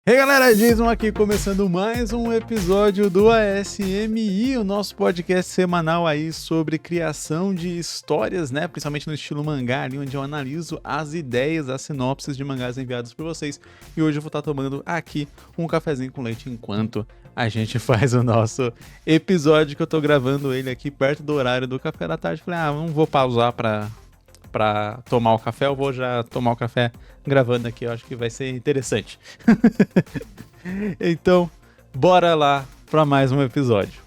E aí galera, Jason aqui começando mais um episódio do ASMI, o nosso podcast semanal aí sobre criação de histórias, né, principalmente no estilo mangá, ali onde eu analiso as ideias, as sinopses de mangás enviados por vocês. E hoje eu vou estar tomando aqui um cafezinho com leite enquanto a gente faz o nosso episódio, que eu tô gravando ele aqui perto do horário do café da tarde. Falei, não vou pausar pra tomar o café, eu vou já tomar o café gravando aqui, eu acho que vai ser interessante. Então, bora lá para mais um episódio.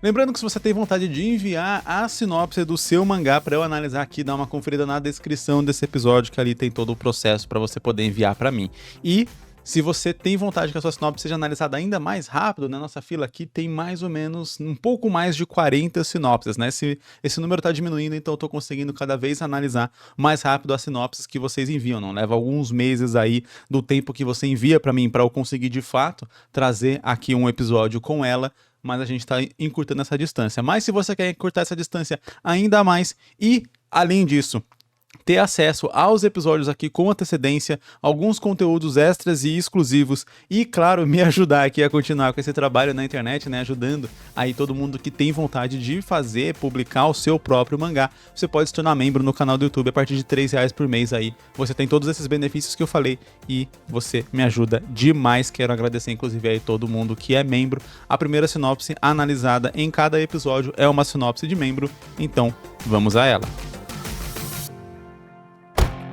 Lembrando que se você tem vontade de enviar a sinopse do seu mangá para eu analisar aqui, dá uma conferida na descrição desse episódio, que ali tem todo o processo para você poder enviar para mim. E se você tem vontade que a sua sinopse seja analisada ainda mais rápido, na nossa fila aqui tem mais ou menos um pouco mais de 40 sinopses, né? Esse número está diminuindo, então eu estou conseguindo cada vez analisar mais rápido as sinopses que vocês enviam. Não leva alguns meses aí do tempo que você envia para mim para eu conseguir de fato trazer aqui um episódio com ela, mas a gente está encurtando essa distância. Mas se você quer encurtar essa distância ainda mais e, além disso, ter acesso aos episódios aqui com antecedência, alguns conteúdos extras e exclusivos e, claro, me ajudar aqui a continuar com esse trabalho na internet, né, ajudando aí todo mundo que tem vontade de fazer, publicar o seu próprio mangá, você pode se tornar membro no canal do YouTube a partir de R$3 por mês aí. Você tem todos esses benefícios que eu falei e você me ajuda demais. Quero agradecer, inclusive, aí todo mundo que é membro. A primeira sinopse analisada em cada episódio é uma sinopse de membro, então vamos a ela.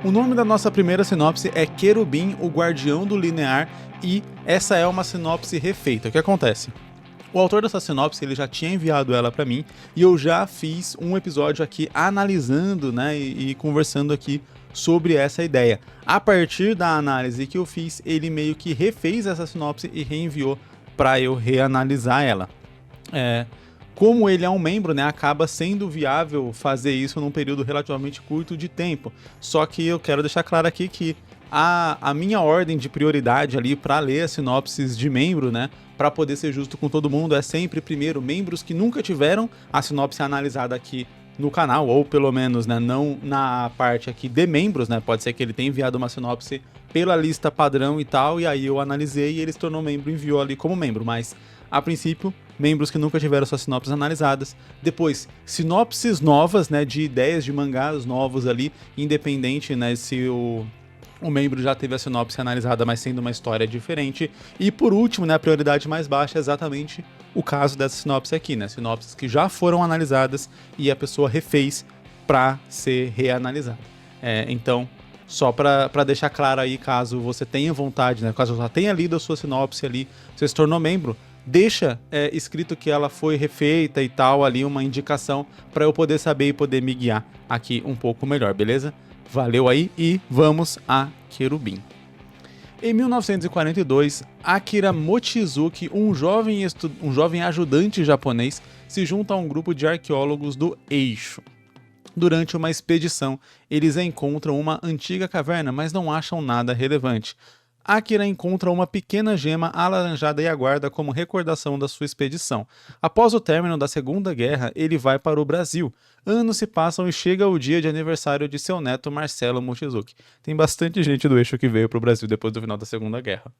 O nome da nossa primeira sinopse é Querubim, o Guardião do Linear, e essa é uma sinopse refeita. O que acontece? O autor dessa sinopse, ele já tinha enviado ela para mim e eu já fiz um episódio aqui analisando, né, e conversando aqui sobre essa ideia. A partir da análise que eu fiz, ele meio que refez essa sinopse e reenviou para eu reanalisar ela. Como ele é um membro, né, acaba sendo viável fazer isso num período relativamente curto de tempo. Só que eu quero deixar claro aqui que a minha ordem de prioridade ali para ler as sinopses de membro, né, para poder ser justo com todo mundo, é sempre primeiro membros que nunca tiveram a sinopse analisada aqui no canal, ou pelo menos, né, não na parte aqui de membros, né, pode ser que ele tenha enviado uma sinopse pela lista padrão e tal, e aí eu analisei e ele se tornou membro e enviou ali como membro, mas a princípio, membros que nunca tiveram suas sinopses analisadas. Depois, sinopses novas, né, de ideias de mangás novos ali, independente, né, se o membro já teve a sinopse analisada, mas sendo uma história diferente. E por último, né, a prioridade mais baixa é exatamente o caso dessa sinopse aqui, né, sinopses que já foram analisadas e a pessoa refez para ser reanalisada. Então, só para deixar claro aí, caso você tenha vontade, né, caso você já tenha lido a sua sinopse ali, você se tornou membro, deixa escrito que ela foi refeita e tal, ali uma indicação para eu poder saber e poder me guiar aqui um pouco melhor, beleza? Valeu aí e vamos a Querubim. Em 1942, Akira Mochizuki, um jovem ajudante japonês, se junta a um grupo de arqueólogos do Eixo. Durante uma expedição, eles encontram uma antiga caverna, mas não acham nada relevante. Akira encontra uma pequena gema alaranjada e aguarda como recordação da sua expedição. Após o término da Segunda Guerra, ele vai para o Brasil. Anos se passam e chega o dia de aniversário de seu neto Marcelo Mochizuki. Tem bastante gente do Eixo que veio para o Brasil depois do final da Segunda Guerra.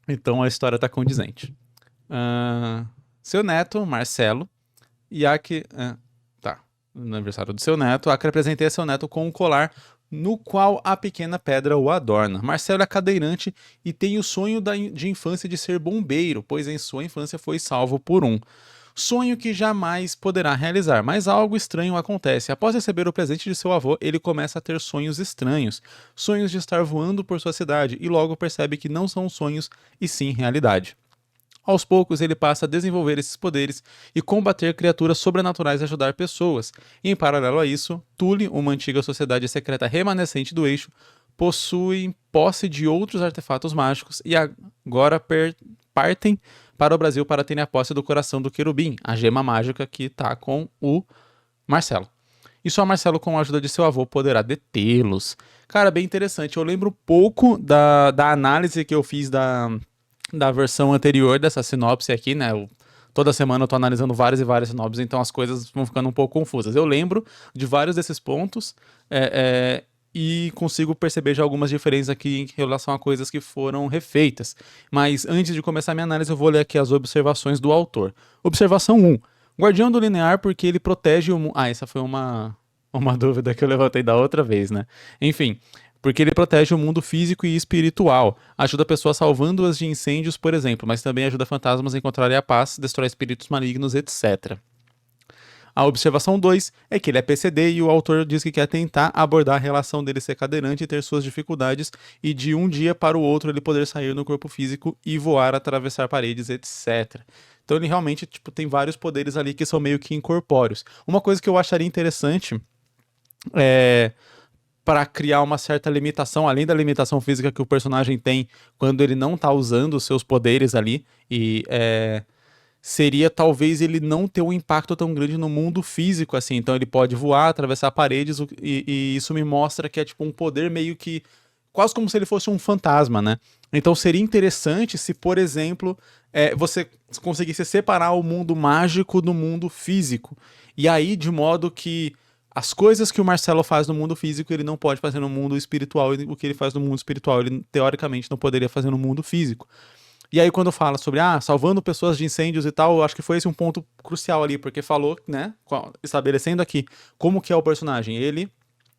Então a história está condizente. Seu neto, Marcelo, e Akira... no aniversário do seu neto, Akira presenteia seu neto com um colar no qual a pequena pedra o adorna. Marcelo é cadeirante e tem o sonho de infância de ser bombeiro, pois em sua infância foi salvo por um. Sonho que jamais poderá realizar, mas algo estranho acontece. Após receber o presente de seu avô, ele começa a ter sonhos estranhos. Sonhos de estar voando por sua cidade e logo percebe que não são sonhos e sim realidade. Aos poucos, ele passa a desenvolver esses poderes e combater criaturas sobrenaturais e ajudar pessoas. E, em paralelo a isso, Tule, uma antiga sociedade secreta remanescente do Eixo, possui posse de outros artefatos mágicos e agora partem para o Brasil para terem a posse do coração do Querubim, a gema mágica que está com o Marcelo. E só Marcelo, com a ajuda de seu avô, poderá detê-los. Cara, bem interessante. Eu lembro pouco da análise que eu fiz da versão anterior dessa sinopse aqui, né? Toda semana eu tô analisando várias e várias sinopses, então as coisas vão ficando um pouco confusas. Eu lembro de vários desses pontos, e consigo perceber já algumas diferenças aqui em relação a coisas que foram refeitas. Mas antes de começar a minha análise, eu vou ler aqui as observações do autor. Observação 1. Guardião do Linear porque ele protege o mundo... essa foi uma dúvida que eu levantei da outra vez, né? Enfim, porque ele protege o mundo físico e espiritual, ajuda pessoas salvando-as de incêndios, por exemplo, mas também ajuda fantasmas a encontrarem a paz, destrói espíritos malignos, etc. A observação 2 é que ele é PCD e o autor diz que quer tentar abordar a relação dele ser cadeirante e ter suas dificuldades e de um dia para o outro ele poder sair no corpo físico e voar, atravessar paredes, etc. Então ele realmente tem vários poderes ali que são meio que incorpóreos. Uma coisa que eu acharia interessante é para criar uma certa limitação, além da limitação física que o personagem tem quando ele não tá usando os seus poderes ali, e seria talvez ele não ter um impacto tão grande no mundo físico, assim. Então ele pode voar, atravessar paredes, e isso me mostra que é um poder meio que quase como se ele fosse um fantasma, né? Então seria interessante se, por exemplo, você conseguisse separar o mundo mágico do mundo físico. E aí, de modo que as coisas que o Marcelo faz no mundo físico, ele não pode fazer no mundo espiritual, e o que ele faz no mundo espiritual, ele teoricamente não poderia fazer no mundo físico. E aí quando fala sobre, salvando pessoas de incêndios e tal, eu acho que foi esse um ponto crucial ali, porque falou, né, estabelecendo aqui como que é o personagem. Ele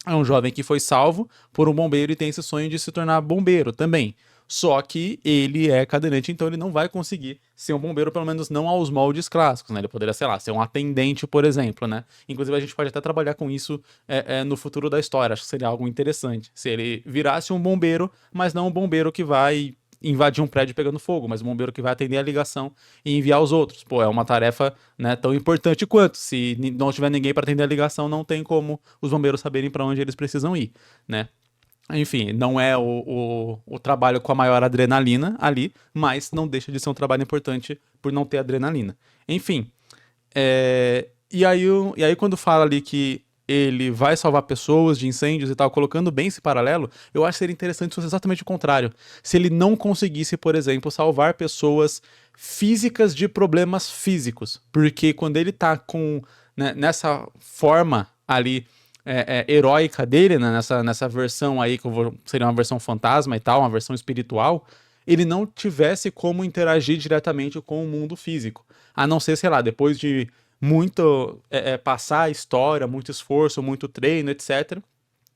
é um jovem que foi salvo por um bombeiro e tem esse sonho de se tornar bombeiro também. Só que ele é cadeirante, então ele não vai conseguir ser um bombeiro, pelo menos não aos moldes clássicos, né? Ele poderia, sei lá, ser um atendente, por exemplo, né? Inclusive a gente pode até trabalhar com isso no futuro da história. Acho que seria algo interessante. Se ele virasse um bombeiro, mas não um bombeiro que vai invadir um prédio pegando fogo, mas um bombeiro que vai atender a ligação e enviar os outros. Pô, é uma tarefa, né, tão importante quanto. Se não tiver ninguém para atender a ligação, não tem como os bombeiros saberem para onde eles precisam ir, né? Enfim, não é o trabalho com a maior adrenalina ali, mas não deixa de ser um trabalho importante por não ter adrenalina. Enfim, e aí quando fala ali que ele vai salvar pessoas de incêndios e tal, colocando bem esse paralelo, eu acho que seria interessante se fosse exatamente o contrário. Se ele não conseguisse, por exemplo, salvar pessoas físicas de problemas físicos. Porque quando ele tá né, nessa forma ali heróica dele, né, nessa versão aí, que seria uma versão fantasma e tal, uma versão espiritual, ele não tivesse como interagir diretamente com o mundo físico. A não ser, sei lá, depois de muito passar a história, muito esforço, muito treino, etc.,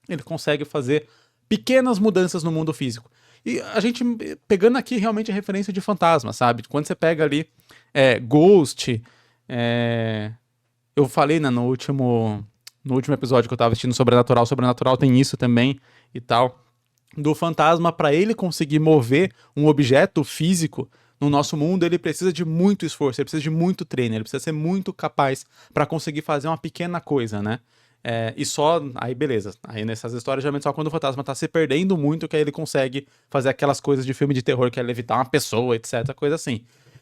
ele consegue fazer pequenas mudanças no mundo físico. E a gente pegando aqui realmente a referência de fantasma, sabe? Quando você pega ali Ghost, eu falei, né, no último episódio que eu tava assistindo Sobrenatural tem isso também e tal, do fantasma, para ele conseguir mover um objeto físico no nosso mundo, ele precisa de muito esforço, ele precisa de muito treino, ele precisa ser muito capaz para conseguir fazer uma pequena coisa, né? E só, aí beleza, aí nessas histórias geralmente só quando o fantasma tá se perdendo muito que aí ele consegue fazer aquelas coisas de filme de terror que é levitar uma pessoa, etc, coisa assim.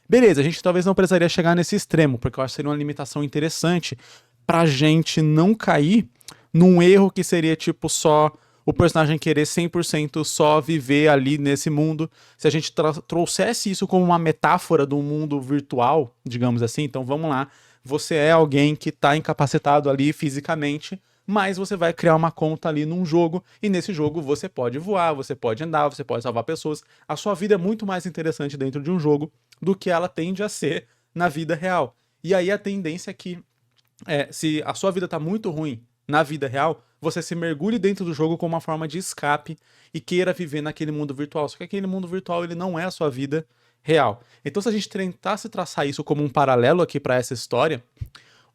Beleza, a gente talvez não precisaria chegar nesse extremo, porque eu acho que seria uma limitação interessante pra gente não cair num erro que seria tipo só o personagem querer 100% só viver ali nesse mundo. Se a gente trouxesse isso como uma metáfora do mundo virtual, digamos assim, então vamos lá, você é alguém que tá incapacitado ali fisicamente, mas você vai criar uma conta ali num jogo, e nesse jogo você pode voar, você pode andar, você pode salvar pessoas. A sua vida é muito mais interessante dentro de um jogo do que ela tende a ser na vida real. E aí a tendência é que se a sua vida tá muito ruim na vida real, você se mergulhe dentro do jogo como uma forma de escape e queira viver naquele mundo virtual. Só que aquele mundo virtual, ele não é a sua vida real. Então, se a gente tentasse traçar isso como um paralelo aqui para essa história,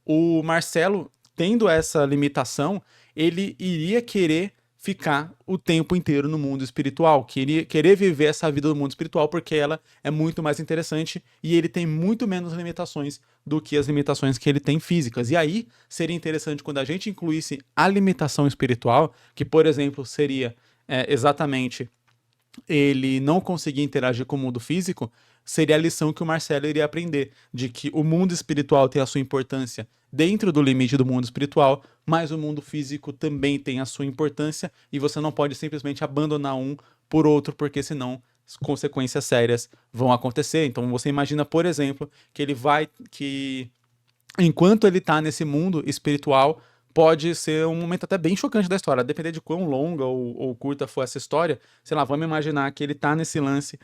o Marcelo, tendo essa limitação, ele iria querer ficar o tempo inteiro no mundo espiritual, querer viver essa vida do mundo espiritual, porque ela é muito mais interessante e ele tem muito menos limitações do que as limitações que ele tem físicas. E aí seria interessante quando a gente incluísse a limitação espiritual, que, por exemplo, seria exatamente ele não conseguir interagir com o mundo físico, seria a lição que o Marcelo iria aprender, de que o mundo espiritual tem a sua importância dentro do limite do mundo espiritual, mas o mundo físico também tem a sua importância e você não pode simplesmente abandonar um por outro, porque senão consequências sérias vão acontecer. Então você imagina, por exemplo, que enquanto ele tá nesse mundo espiritual, pode ser um momento até bem chocante da história. A depender de quão longa ou curta for essa história, sei lá, vamos imaginar que ele tá nesse lance,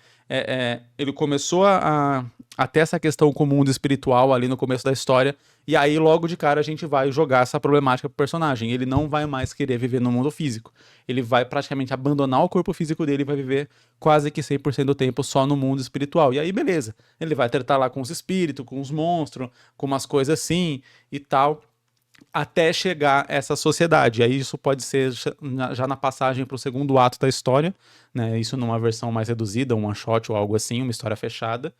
ele começou a ter essa questão com o mundo espiritual ali no começo da história, e aí logo de cara a gente vai jogar essa problemática pro personagem. Ele não vai mais querer viver no mundo físico. Ele vai praticamente abandonar o corpo físico dele e vai viver quase que 100% do tempo só no mundo espiritual. E aí beleza, ele vai tratar lá com os espíritos, com os monstros, com umas coisas assim e tal, até chegar essa sociedade. E aí isso pode ser já na passagem para o segundo ato da história, né? Isso numa versão mais reduzida, um one shot ou algo assim, uma história fechada,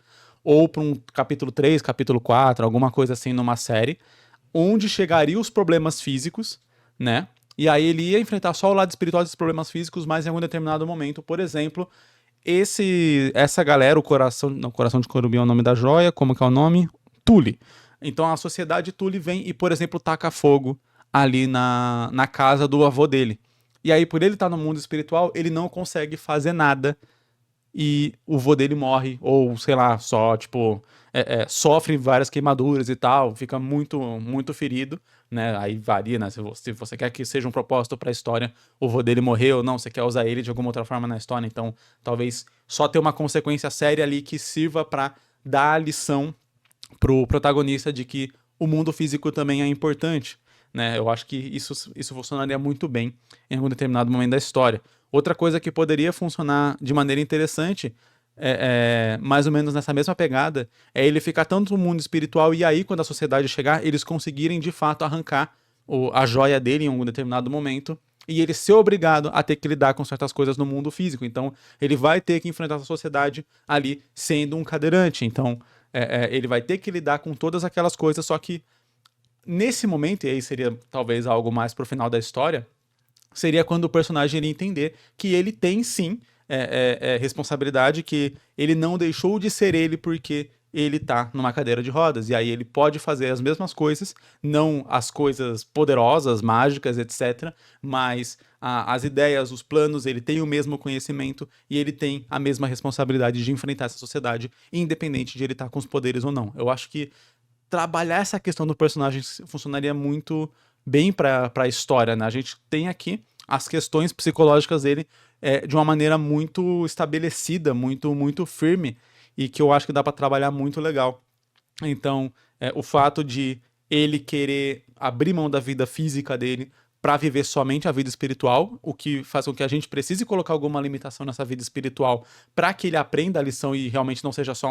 ou para um capítulo 3, capítulo 4, alguma coisa assim numa série, onde chegariam os problemas físicos, né? E aí ele ia enfrentar só o lado espiritual desses problemas físicos, mas em algum determinado momento, por exemplo, essa galera, Coração de Corubim é o nome da joia, como que é o nome? Tule. Então a sociedade Tule vem e, por exemplo, taca fogo ali na casa do avô dele. E aí, por ele estar no mundo espiritual, ele não consegue fazer nada e o avô dele morre, ou sei lá, só, tipo, sofre várias queimaduras e tal, fica muito, muito ferido, né? Aí varia, né? Se você quer que seja um propósito pra história, o avô dele morreu ou não, você quer usar ele de alguma outra forma na história, então talvez só ter uma consequência séria ali que sirva pra dar a lição pro protagonista de que o mundo físico também é importante, né? Eu acho que isso funcionaria muito bem em algum determinado momento da história. Outra coisa que poderia funcionar de maneira interessante, mais ou menos nessa mesma pegada, é ele ficar tanto no mundo espiritual e aí, quando a sociedade chegar, eles conseguirem de fato arrancar a joia dele em algum determinado momento e ele ser obrigado a ter que lidar com certas coisas no mundo físico. Então, ele vai ter que enfrentar a sociedade ali sendo um cadeirante. Então, ele vai ter que lidar com todas aquelas coisas, só que nesse momento, e aí seria talvez algo mais pro final da história, seria quando o personagem iria entender que ele tem sim responsabilidade, que ele não deixou de ser ele porque ele tá numa cadeira de rodas, e aí ele pode fazer as mesmas coisas, não as coisas poderosas, mágicas, etc, mas as ideias, os planos, ele tem o mesmo conhecimento e ele tem a mesma responsabilidade de enfrentar essa sociedade, independente de ele estar com os poderes ou não. Eu acho que trabalhar essa questão do personagem funcionaria muito bem para a história, né? A gente tem aqui as questões psicológicas dele de uma maneira muito estabelecida, muito, muito firme, e que eu acho que dá para trabalhar muito legal. Então, o fato de ele querer abrir mão da vida física dele para viver somente a vida espiritual, o que faz com que a gente precise colocar alguma limitação nessa vida espiritual para que ele aprenda a lição e realmente não seja só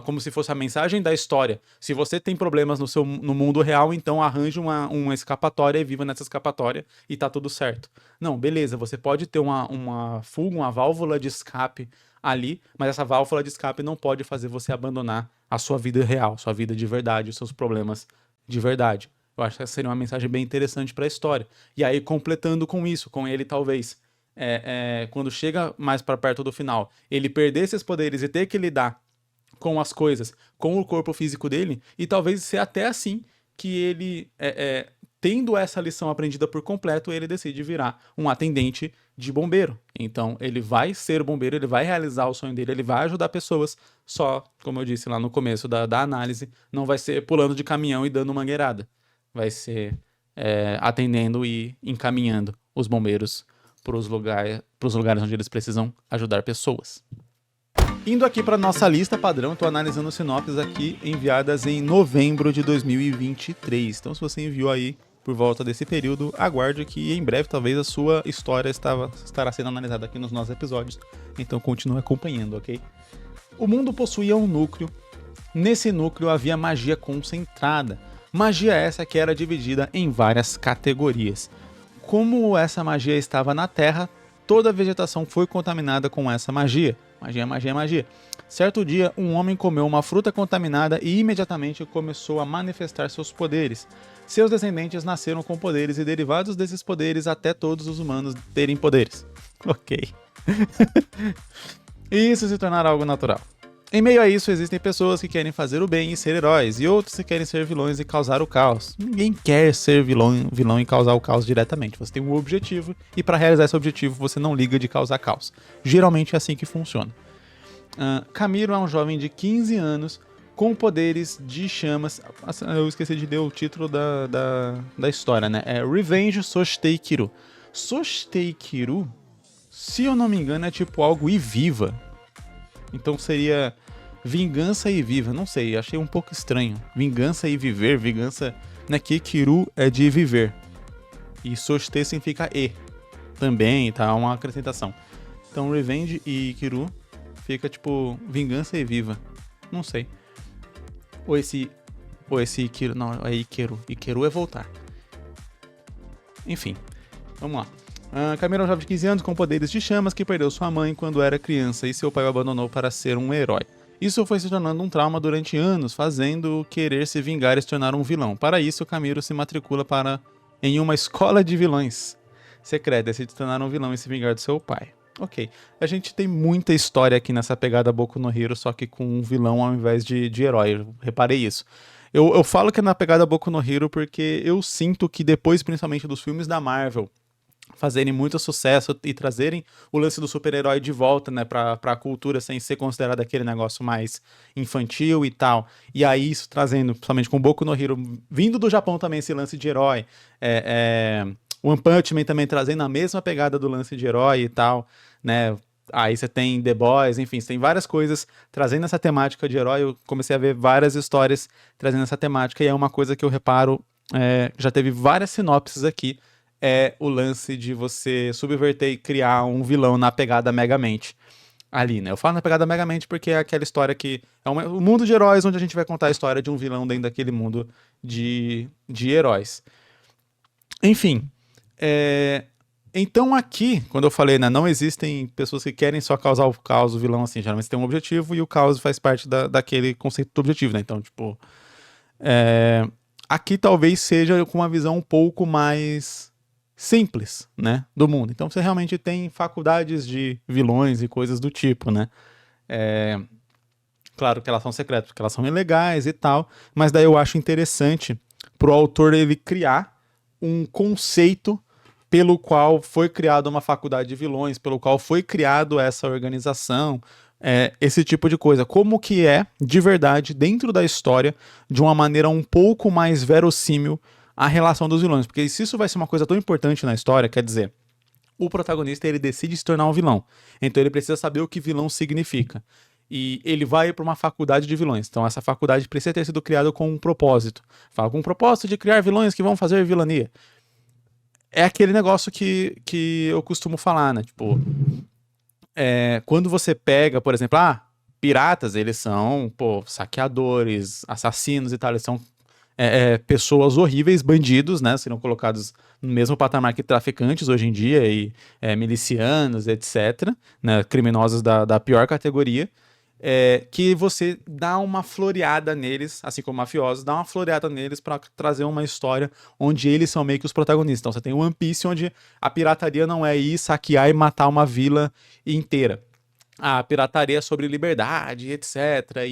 como se fosse a mensagem da história. Se você tem problemas no mundo real, então arranje uma escapatória e viva nessa escapatória e tá tudo certo. Não, beleza, você pode ter uma fuga, uma válvula de escape ali, mas essa válvula de escape não pode fazer você abandonar a sua vida real, sua vida de verdade, os seus problemas de verdade. Eu acho que essa seria uma mensagem bem interessante para a história. E aí, completando com isso, com ele talvez, quando chega mais para perto do final, ele perder esses poderes e ter que lidar com as coisas, com o corpo físico dele, e talvez ser até assim que ele, tendo essa lição aprendida por completo, ele decide virar um atendente de bombeiro. Então, ele vai ser bombeiro, ele vai realizar o sonho dele, ele vai ajudar pessoas, só, como eu disse lá no começo da análise, não vai ser pulando de caminhão e dando mangueirada. Vai ser atendendo e encaminhando os bombeiros para os lugares onde eles precisam ajudar pessoas. Indo aqui para nossa lista padrão, estou analisando sinopses aqui enviadas em novembro de 2023. Então, se você enviou aí por volta desse período, aguarde que em breve talvez a sua história estará sendo analisada aqui nos nossos episódios. Então, continue acompanhando, ok? O mundo possuía um núcleo. Nesse núcleo havia magia concentrada. Magia essa que era dividida em várias categorias. Como essa magia estava na Terra, toda a vegetação foi contaminada com essa magia. Magia, magia, magia. Certo dia, um homem comeu uma fruta contaminada e imediatamente começou a manifestar seus poderes. Seus descendentes nasceram com poderes e derivados desses poderes até todos os humanos terem poderes. Ok. E isso se tornar algo natural. Em meio a isso, existem pessoas que querem fazer o bem e ser heróis, e outros que querem ser vilões e causar o caos. Ninguém quer ser vilão e causar o caos diretamente. Você tem um objetivo, e para realizar esse objetivo, você não liga de causar caos. Geralmente é assim que funciona. Camilo é um jovem de 15 anos, com poderes de chamas. Eu esqueci de ler o título da história, né? É Revenge Soshitei Kiru. Soshitei Kiru, se eu não me engano, é tipo algo e viva. Então seria vingança e viva. Não sei, achei um pouco estranho. Vingança e viver, vingança... Né, que Kiru é de viver. E Soshitei significa e. Também, tá? Uma acrescentação. Então Revenge e Kiru fica tipo vingança e viva. Não sei. Ou esse Kiru... Não, é Ikeru. Ikeru é voltar. Enfim, vamos lá. Camila é um jovem de 15 anos com poderes de chamas que perdeu sua mãe quando era criança e seu pai o abandonou para ser um herói. Isso foi se tornando um trauma durante anos, fazendo-o querer se vingar e se tornar um vilão. Para isso, Camilo se matricula em uma escola de vilões secreta, decide se tornar um vilão e se vingar do seu pai. Ok, a gente tem muita história aqui nessa pegada Boku no Hero, só que com um vilão ao invés de herói, eu reparei isso. Eu falo que é na pegada Boku no Hero porque eu sinto que depois, principalmente dos filmes da Marvel, fazerem muito sucesso e trazerem o lance do super-herói de volta, né, pra cultura, sem ser considerado aquele negócio mais infantil e tal. E aí isso trazendo, principalmente com Boku no Hero, vindo do Japão também esse lance de herói, One Punch Man também trazendo a mesma pegada do lance de herói e tal, né. Aí você tem The Boys, enfim, você tem várias coisas trazendo essa temática de herói. Eu comecei a ver várias histórias trazendo essa temática e é uma coisa que eu reparo, já teve várias sinopses aqui, é o lance de você subverter e criar um vilão na pegada Megamente ali, né? Eu falo na pegada Megamente porque é aquela história que é um mundo de heróis onde a gente vai contar a história de um vilão dentro daquele mundo de heróis. Enfim, então aqui, quando eu falei, né, não existem pessoas que querem só causar o caos, o vilão, assim, geralmente tem um objetivo e o caos faz parte daquele conceito do objetivo, né? Então, tipo, aqui talvez seja com uma visão um pouco mais simples, né, do mundo. Então você realmente tem faculdades de vilões e coisas do tipo, né? Claro que elas são secretas, porque elas são ilegais e tal, mas daí eu acho interessante pro autor ele criar um conceito pelo qual foi criada uma faculdade de vilões, pelo qual foi criado essa organização, esse tipo de coisa. Como que é, de verdade, dentro da história, de uma maneira um pouco mais verossímil, a relação dos vilões. Porque se isso vai ser uma coisa tão importante na história, quer dizer, o protagonista ele decide se tornar um vilão. Então ele precisa saber o que vilão significa. E ele vai para uma faculdade de vilões. Então essa faculdade precisa ter sido criada com um propósito. Fala, com um propósito de criar vilões que vão fazer vilania. É aquele negócio que eu costumo falar, né? Tipo, quando você pega, por exemplo, piratas, eles são, saqueadores, assassinos e tal, eles são pessoas horríveis, bandidos, né? Serão colocados no mesmo patamar que traficantes hoje em dia e milicianos, etc., né? Criminosos da pior categoria. Que você dá uma floreada neles, assim como mafiosos, dá uma floreada neles para trazer uma história onde eles são meio que os protagonistas. Então você tem One Piece, onde a pirataria não é ir saquear e matar uma vila inteira. A pirataria é sobre liberdade, etc.,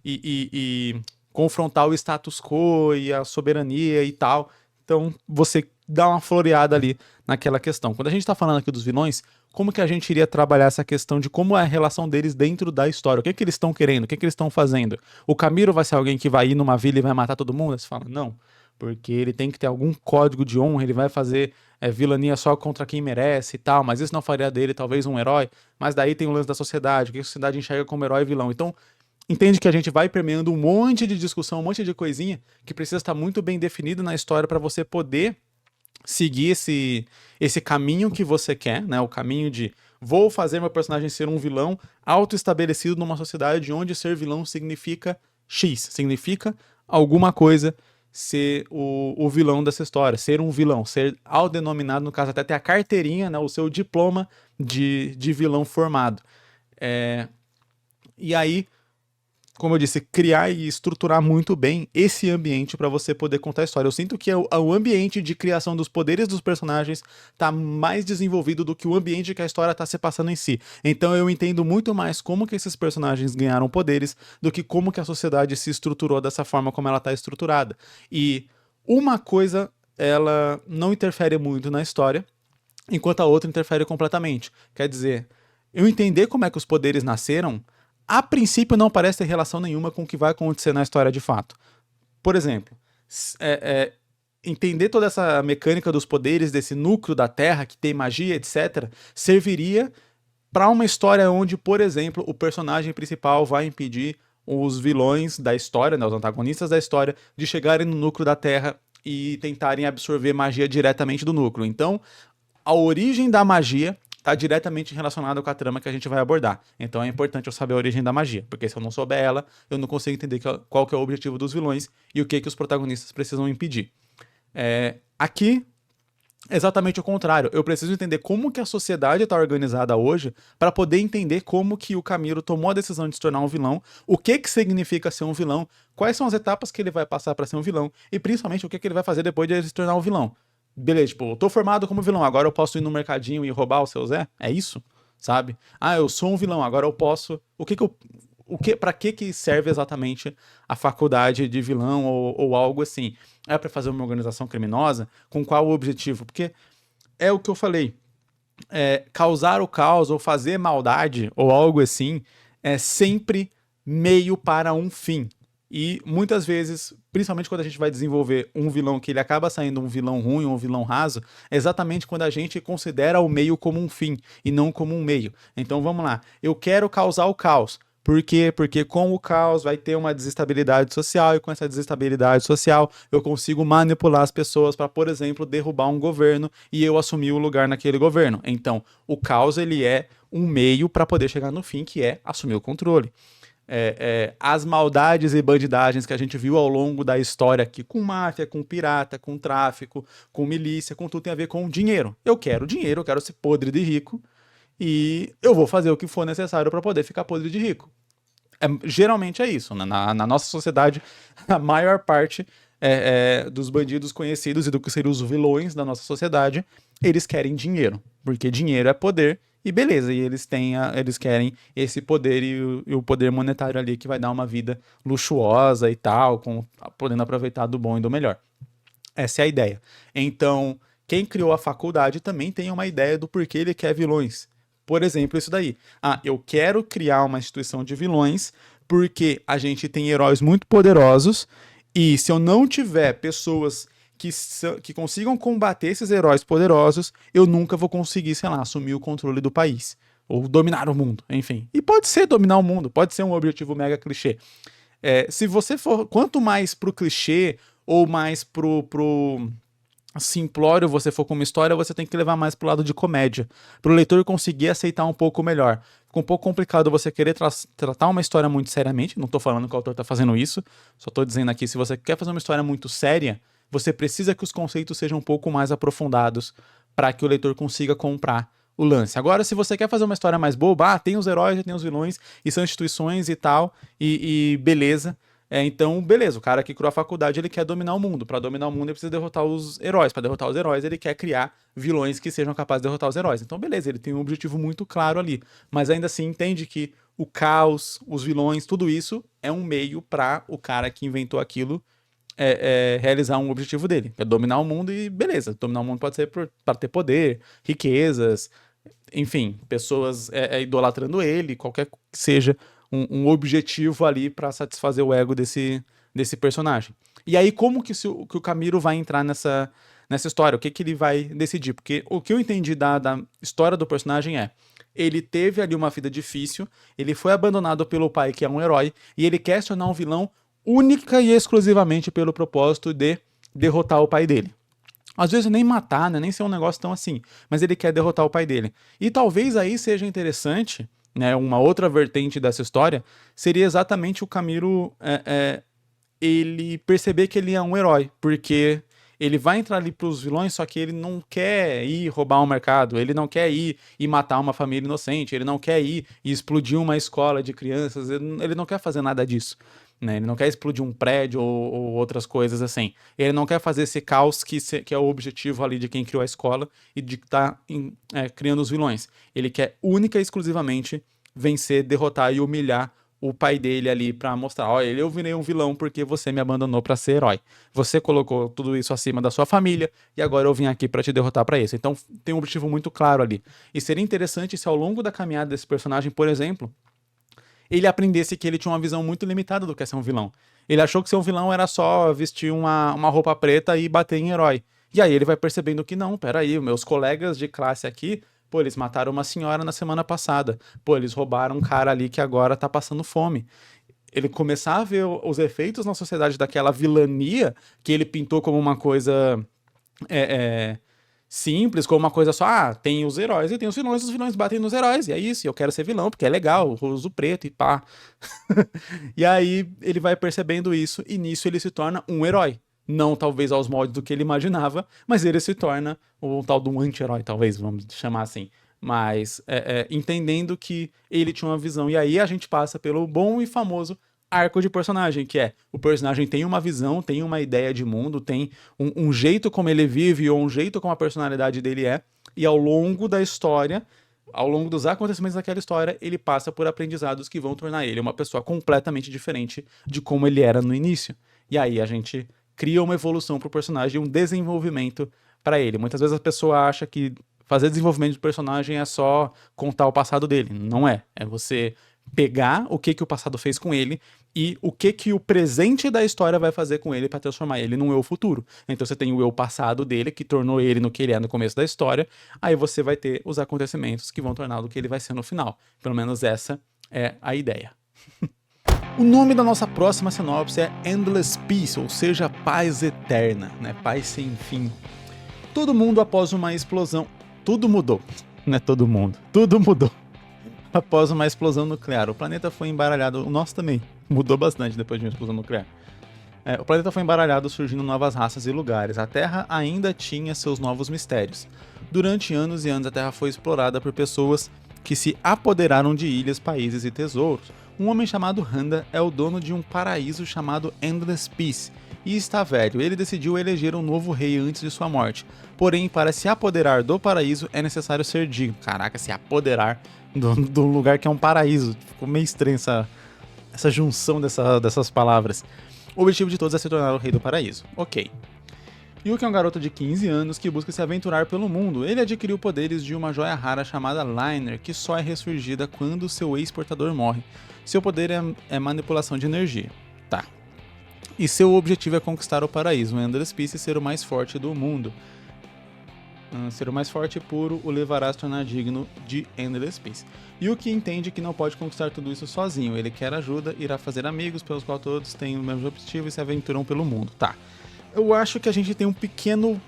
e confrontar o status quo e a soberania e tal. Então você dá uma floreada ali naquela questão. Quando a gente tá falando aqui dos vilões, como que a gente iria trabalhar essa questão de como é a relação deles dentro da história? O que eles estão querendo? O que eles estão fazendo? O Camilo vai ser alguém que vai ir numa vila e vai matar todo mundo? Você fala, não, porque ele tem que ter algum código de honra, ele vai fazer vilania só contra quem merece e tal, mas isso não faria dele talvez um herói. Mas daí tem o lance da sociedade, o que a sociedade enxerga como herói e vilão. Então, entende que a gente vai permeando um monte de discussão, um monte de coisinha que precisa estar muito bem definido na história para você poder seguir esse caminho que você quer, né? O caminho de vou fazer meu personagem ser um vilão auto-estabelecido numa sociedade onde ser vilão significa X, significa alguma coisa ser o vilão dessa história, ser um vilão, ser autodenominado, no caso até ter a carteirinha, né? O seu diploma de vilão formado. E aí, como eu disse, criar e estruturar muito bem esse ambiente para você poder contar a história. Eu sinto que o ambiente de criação dos poderes dos personagens tá mais desenvolvido do que o ambiente que a história tá se passando em si. Então eu entendo muito mais como que esses personagens ganharam poderes do que como que a sociedade se estruturou dessa forma como ela tá estruturada. E uma coisa, ela não interfere muito na história, enquanto a outra interfere completamente. Quer dizer, eu entender como é que os poderes nasceram a princípio não parece ter relação nenhuma com o que vai acontecer na história de fato. Por exemplo, entender toda essa mecânica dos poderes desse núcleo da Terra, que tem magia, etc., serviria para uma história onde, por exemplo, o personagem principal vai impedir os vilões da história, né, os antagonistas da história, de chegarem no núcleo da Terra e tentarem absorver magia diretamente do núcleo. Então, a origem da magia está diretamente relacionada com a trama que a gente vai abordar. Então é importante eu saber a origem da magia, porque se eu não souber ela, eu não consigo entender qual que é o objetivo dos vilões e o que os protagonistas precisam impedir. Aqui, exatamente o contrário. Eu preciso entender como que a sociedade está organizada hoje para poder entender como que o Camilo tomou a decisão de se tornar um vilão, o que significa ser um vilão, quais são as etapas que ele vai passar para ser um vilão e principalmente o que ele vai fazer depois de ele se tornar um vilão. Beleza, tipo, eu tô formado como vilão, agora eu posso ir no mercadinho e roubar o seu Zé? É isso? Sabe? Ah, eu sou um vilão, agora eu posso... Pra que serve exatamente a faculdade de vilão ou algo assim? É para fazer uma organização criminosa? Com qual objetivo? Porque é o que eu falei. Causar o caos ou fazer maldade ou algo assim é sempre meio para um fim. E muitas vezes, principalmente quando a gente vai desenvolver um vilão que ele acaba saindo um vilão ruim ou um vilão raso, é exatamente quando a gente considera o meio como um fim e não como um meio. Então vamos lá, eu quero causar o caos. Por quê? Porque com o caos vai ter uma desestabilidade social e com essa desestabilidade social eu consigo manipular as pessoas para, por exemplo, derrubar um governo e eu assumir o lugar naquele governo. Então, o caos ele é um meio para poder chegar no fim, que é assumir o controle. As maldades e bandidagens que a gente viu ao longo da história aqui, com máfia, com pirata, com tráfico, com milícia, com tudo tem a ver com dinheiro. Eu quero dinheiro, eu quero ser podre de rico e eu vou fazer o que for necessário para poder ficar podre de rico. Geralmente é isso. Na nossa sociedade, a maior parte dos bandidos conhecidos e do que seriam os vilões da nossa sociedade, eles querem dinheiro, porque dinheiro é poder. E beleza, e eles querem esse poder e o poder monetário ali que vai dar uma vida luxuosa e tal, podendo aproveitar do bom e do melhor. Essa é a ideia. Então, quem criou a faculdade também tem uma ideia do porquê ele quer vilões. Por exemplo, isso daí. Eu quero criar uma instituição de vilões porque a gente tem heróis muito poderosos e se eu não tiver pessoas que consigam combater esses heróis poderosos, eu nunca vou conseguir, sei lá, assumir o controle do país. Ou dominar o mundo, enfim. E pode ser dominar o mundo, pode ser um objetivo mega clichê. Se você for, quanto mais pro clichê ou mais pro simplório você for com uma história, você tem que levar mais pro lado de comédia, pro leitor conseguir aceitar um pouco melhor. Fica um pouco complicado você querer tratar uma história muito seriamente, não tô falando que o autor tá fazendo isso, só tô dizendo aqui, se você quer fazer uma história muito séria, você precisa que os conceitos sejam um pouco mais aprofundados para que o leitor consiga comprar o lance. Agora, se você quer fazer uma história mais boba, tem os heróis, tem os vilões, e são instituições e tal, e beleza. Então, beleza, o cara que criou a faculdade, ele quer dominar o mundo. Para dominar o mundo, ele precisa derrotar os heróis. Para derrotar os heróis, ele quer criar vilões que sejam capazes de derrotar os heróis. Então, beleza, ele tem um objetivo muito claro ali. Mas ainda assim, entende que o caos, os vilões, tudo isso é um meio para o cara que inventou aquilo realizar um objetivo dele. É dominar o mundo e beleza. Dominar o mundo pode ser para ter poder, riquezas, enfim, pessoas idolatrando ele, qualquer que seja um objetivo ali para satisfazer o ego desse personagem. E aí, como que o Camilo vai entrar nessa história? O que ele vai decidir? Porque o que eu entendi da história do personagem ele teve ali uma vida difícil, ele foi abandonado pelo pai, que é um herói, e ele quer se tornar um vilão única e exclusivamente pelo propósito de derrotar o pai dele. Às vezes nem matar, né? Nem ser um negócio tão assim, mas ele quer derrotar o pai dele. E talvez aí seja interessante, né? Uma outra vertente dessa história seria exatamente o Camilo ele perceber que ele é um herói, porque ele vai entrar ali pros vilões, só que ele não quer ir roubar um mercado, ele não quer ir e matar uma família inocente, ele não quer ir e explodir uma escola de crianças, ele não quer fazer nada disso. Né? Ele não quer explodir um prédio ou outras coisas assim. Ele não quer fazer esse caos que é o objetivo ali de quem criou a escola e de estar criando os vilões. Ele quer única e exclusivamente vencer, derrotar e humilhar o pai dele ali pra mostrar, olha, eu virei um vilão porque você me abandonou pra ser herói. Você colocou tudo isso acima da sua família e agora eu vim aqui pra te derrotar pra isso. Então tem um objetivo muito claro ali. E seria interessante se ao longo da caminhada desse personagem, por exemplo, ele aprendesse que ele tinha uma visão muito limitada do que é ser um vilão. Ele achou que ser um vilão era só vestir uma roupa preta e bater em herói. E aí ele vai percebendo que não, peraí, meus colegas de classe aqui, pô, eles mataram uma senhora na semana passada. Pô, eles roubaram um cara ali que agora tá passando fome. Ele começar a ver os efeitos na sociedade daquela vilania que ele pintou como uma coisa simples, como uma coisa só, tem os heróis e tem os vilões batem nos heróis, e é isso, e eu quero ser vilão, porque é legal, eu uso preto e pá. E aí ele vai percebendo isso, e nisso ele se torna um herói. Não talvez aos moldes do que ele imaginava, mas ele se torna o tal de um anti-herói, talvez, vamos chamar assim. Mas entendendo que ele tinha uma visão. E aí a gente passa pelo bom e famoso arco de personagem, que é o personagem tem uma visão, tem uma ideia de mundo, tem um jeito como ele vive ou um jeito como a personalidade dele é, e ao longo da história, ao longo dos acontecimentos daquela história, ele passa por aprendizados que vão tornar ele uma pessoa completamente diferente de como ele era no início. E aí a gente cria uma evolução pro personagem, um desenvolvimento para ele. Muitas vezes a pessoa acha que fazer desenvolvimento de personagem é só contar o passado dele. Não é. É você pegar o que o passado fez com ele e o que o presente da história vai fazer com ele para transformar ele num eu futuro. Então você tem o eu passado dele, que tornou ele no que ele é no começo da história, aí você vai ter os acontecimentos que vão torná-lo o que ele vai ser no final. Pelo menos essa é a ideia. O nome da nossa próxima sinopse é Endless Peace, ou seja, paz eterna, né? Paz sem fim. Todo mundo após uma explosão... Tudo mudou. Não é todo mundo. Tudo mudou. Após uma explosão nuclear. O planeta foi embaralhado... O nosso também mudou bastante depois de uma explosão nuclear. O planeta foi embaralhado, surgindo novas raças e lugares. A Terra ainda tinha seus novos mistérios. Durante anos e anos, a Terra foi explorada por pessoas que se apoderaram de ilhas, países e tesouros. Um homem chamado Handa é o dono de um paraíso chamado Endless Peace e está velho. Ele decidiu eleger um novo rei antes de sua morte. Porém, para se apoderar do paraíso é necessário ser digno. Caraca, se apoderar do lugar que é um paraíso. Ficou meio estranho essa junção dessas palavras. O objetivo de todos é se tornar o rei do paraíso. Ok. Yuki é um garoto de 15 anos que busca se aventurar pelo mundo. Ele adquiriu poderes de uma joia rara chamada Liner, que só é ressurgida quando seu ex-portador morre. Seu poder é manipulação de energia. Tá. E seu objetivo é conquistar o paraíso, o Endless Peace, e ser o mais forte do mundo. Ser o mais forte e puro o levará a se tornar digno de Endless Peace. Yuki entende que não pode conquistar tudo isso sozinho. Ele quer ajuda, irá fazer amigos pelos quais todos têm o mesmo objetivo e se aventuram pelo mundo. Tá. Eu acho que a gente tem um pequeno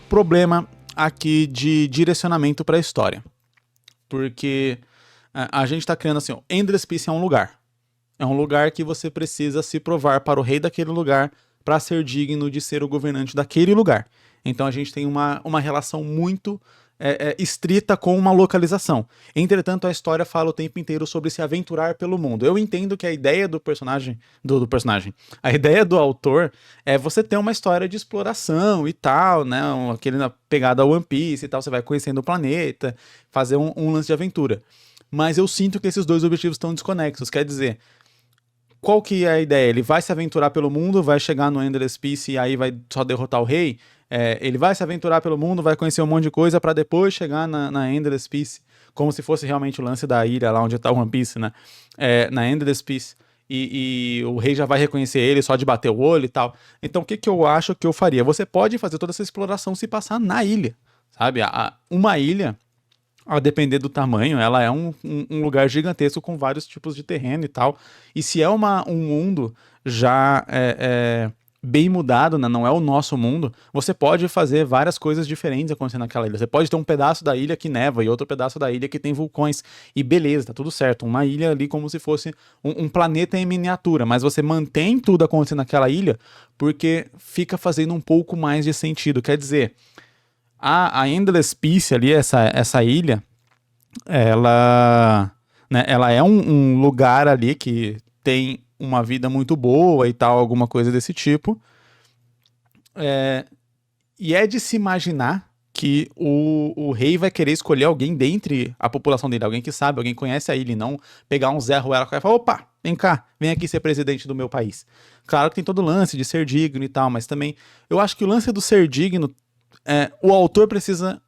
problema aqui de direcionamento para a história. Porque a gente tá criando assim, ó, Endless Peace é um lugar. É um lugar que você precisa se provar para o rei daquele lugar para ser digno de ser o governante daquele lugar. Então a gente tem uma relação muito estrita com uma localização. Entretanto, a história fala o tempo inteiro sobre se aventurar pelo mundo. Eu entendo que a ideia do personagem, a ideia do autor é você ter uma história de exploração e tal, né? Aquele pegada One Piece e tal, você vai conhecendo o planeta, fazer um lance de aventura. Mas eu sinto que esses dois objetivos estão desconexos. Quer dizer, qual que é a ideia? Ele vai se aventurar pelo mundo, vai chegar no Endless Peace e aí vai só derrotar o rei? Ele vai se aventurar pelo mundo, vai conhecer um monte de coisa pra depois chegar na Endless Peace, como se fosse realmente o lance da ilha lá onde tá o One Piece, né? Na Endless Peace. E o rei já vai reconhecer ele só de bater o olho e tal. Então o que eu acho que eu faria? Você pode fazer toda essa exploração se passar na ilha, sabe? Uma ilha, a depender do tamanho, ela é um lugar gigantesco com vários tipos de terreno e tal. E se é um mundo já bem mudado, né? Não é o nosso mundo, você pode fazer várias coisas diferentes acontecendo naquela ilha. Você pode ter um pedaço da ilha que neva e outro pedaço da ilha que tem vulcões. E beleza, tá tudo certo. Uma ilha ali como se fosse um planeta em miniatura, mas você mantém tudo acontecendo naquela ilha porque fica fazendo um pouco mais de sentido. Quer dizer, a Endless Peace ali, essa ilha, ela é um lugar ali que tem uma vida muito boa e tal, alguma coisa desse tipo. E é de se imaginar que o rei vai querer escolher alguém dentre a população dele, alguém que sabe, alguém que conhece a ilha, e não pegar um Zé Ruela e falar, opa, vem cá, vem aqui ser presidente do meu país. Claro que tem todo o lance de ser digno e tal, mas também eu acho que o lance do ser digno, o autor precisa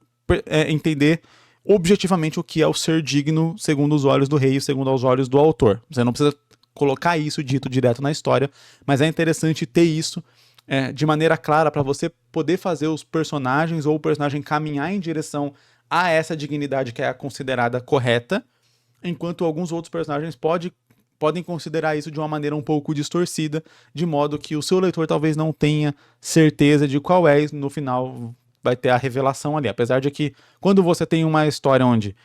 entender objetivamente o que é o ser digno segundo os olhos do rei e segundo os olhos do autor. Você não precisa colocar isso dito direto na história, mas é interessante ter isso de maneira clara para você poder fazer os personagens ou o personagem caminhar em direção a essa dignidade que é considerada correta, enquanto alguns outros personagens podem considerar isso de uma maneira um pouco distorcida, de modo que o seu leitor talvez não tenha certeza de qual é, e no final vai ter a revelação ali. Apesar de que quando você tem uma história onde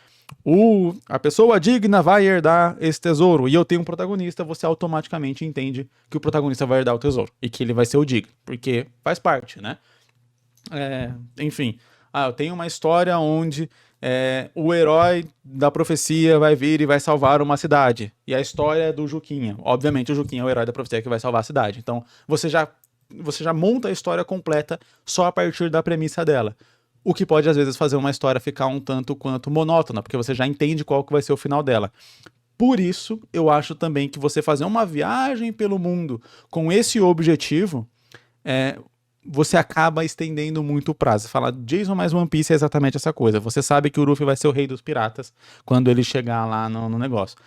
a pessoa digna vai herdar esse tesouro e eu tenho um protagonista, você automaticamente entende que o protagonista vai herdar o tesouro e que ele vai ser o digno, porque faz parte, né? Enfim, eu tenho uma história onde o herói da profecia vai vir e vai salvar uma cidade. E a história é do Juquinha. Obviamente o Juquinha é o herói da profecia que vai salvar a cidade. Então você já monta a história completa só a partir da premissa dela. O que pode às vezes fazer uma história ficar um tanto quanto monótona, porque você já entende qual que vai ser o final dela. Por isso, eu acho também que você fazer uma viagem pelo mundo com esse objetivo, você acaba estendendo muito o prazo. Falar Jason mais One Piece é exatamente essa coisa. Você sabe que o Luffy vai ser o rei dos piratas quando ele chegar lá no negócio.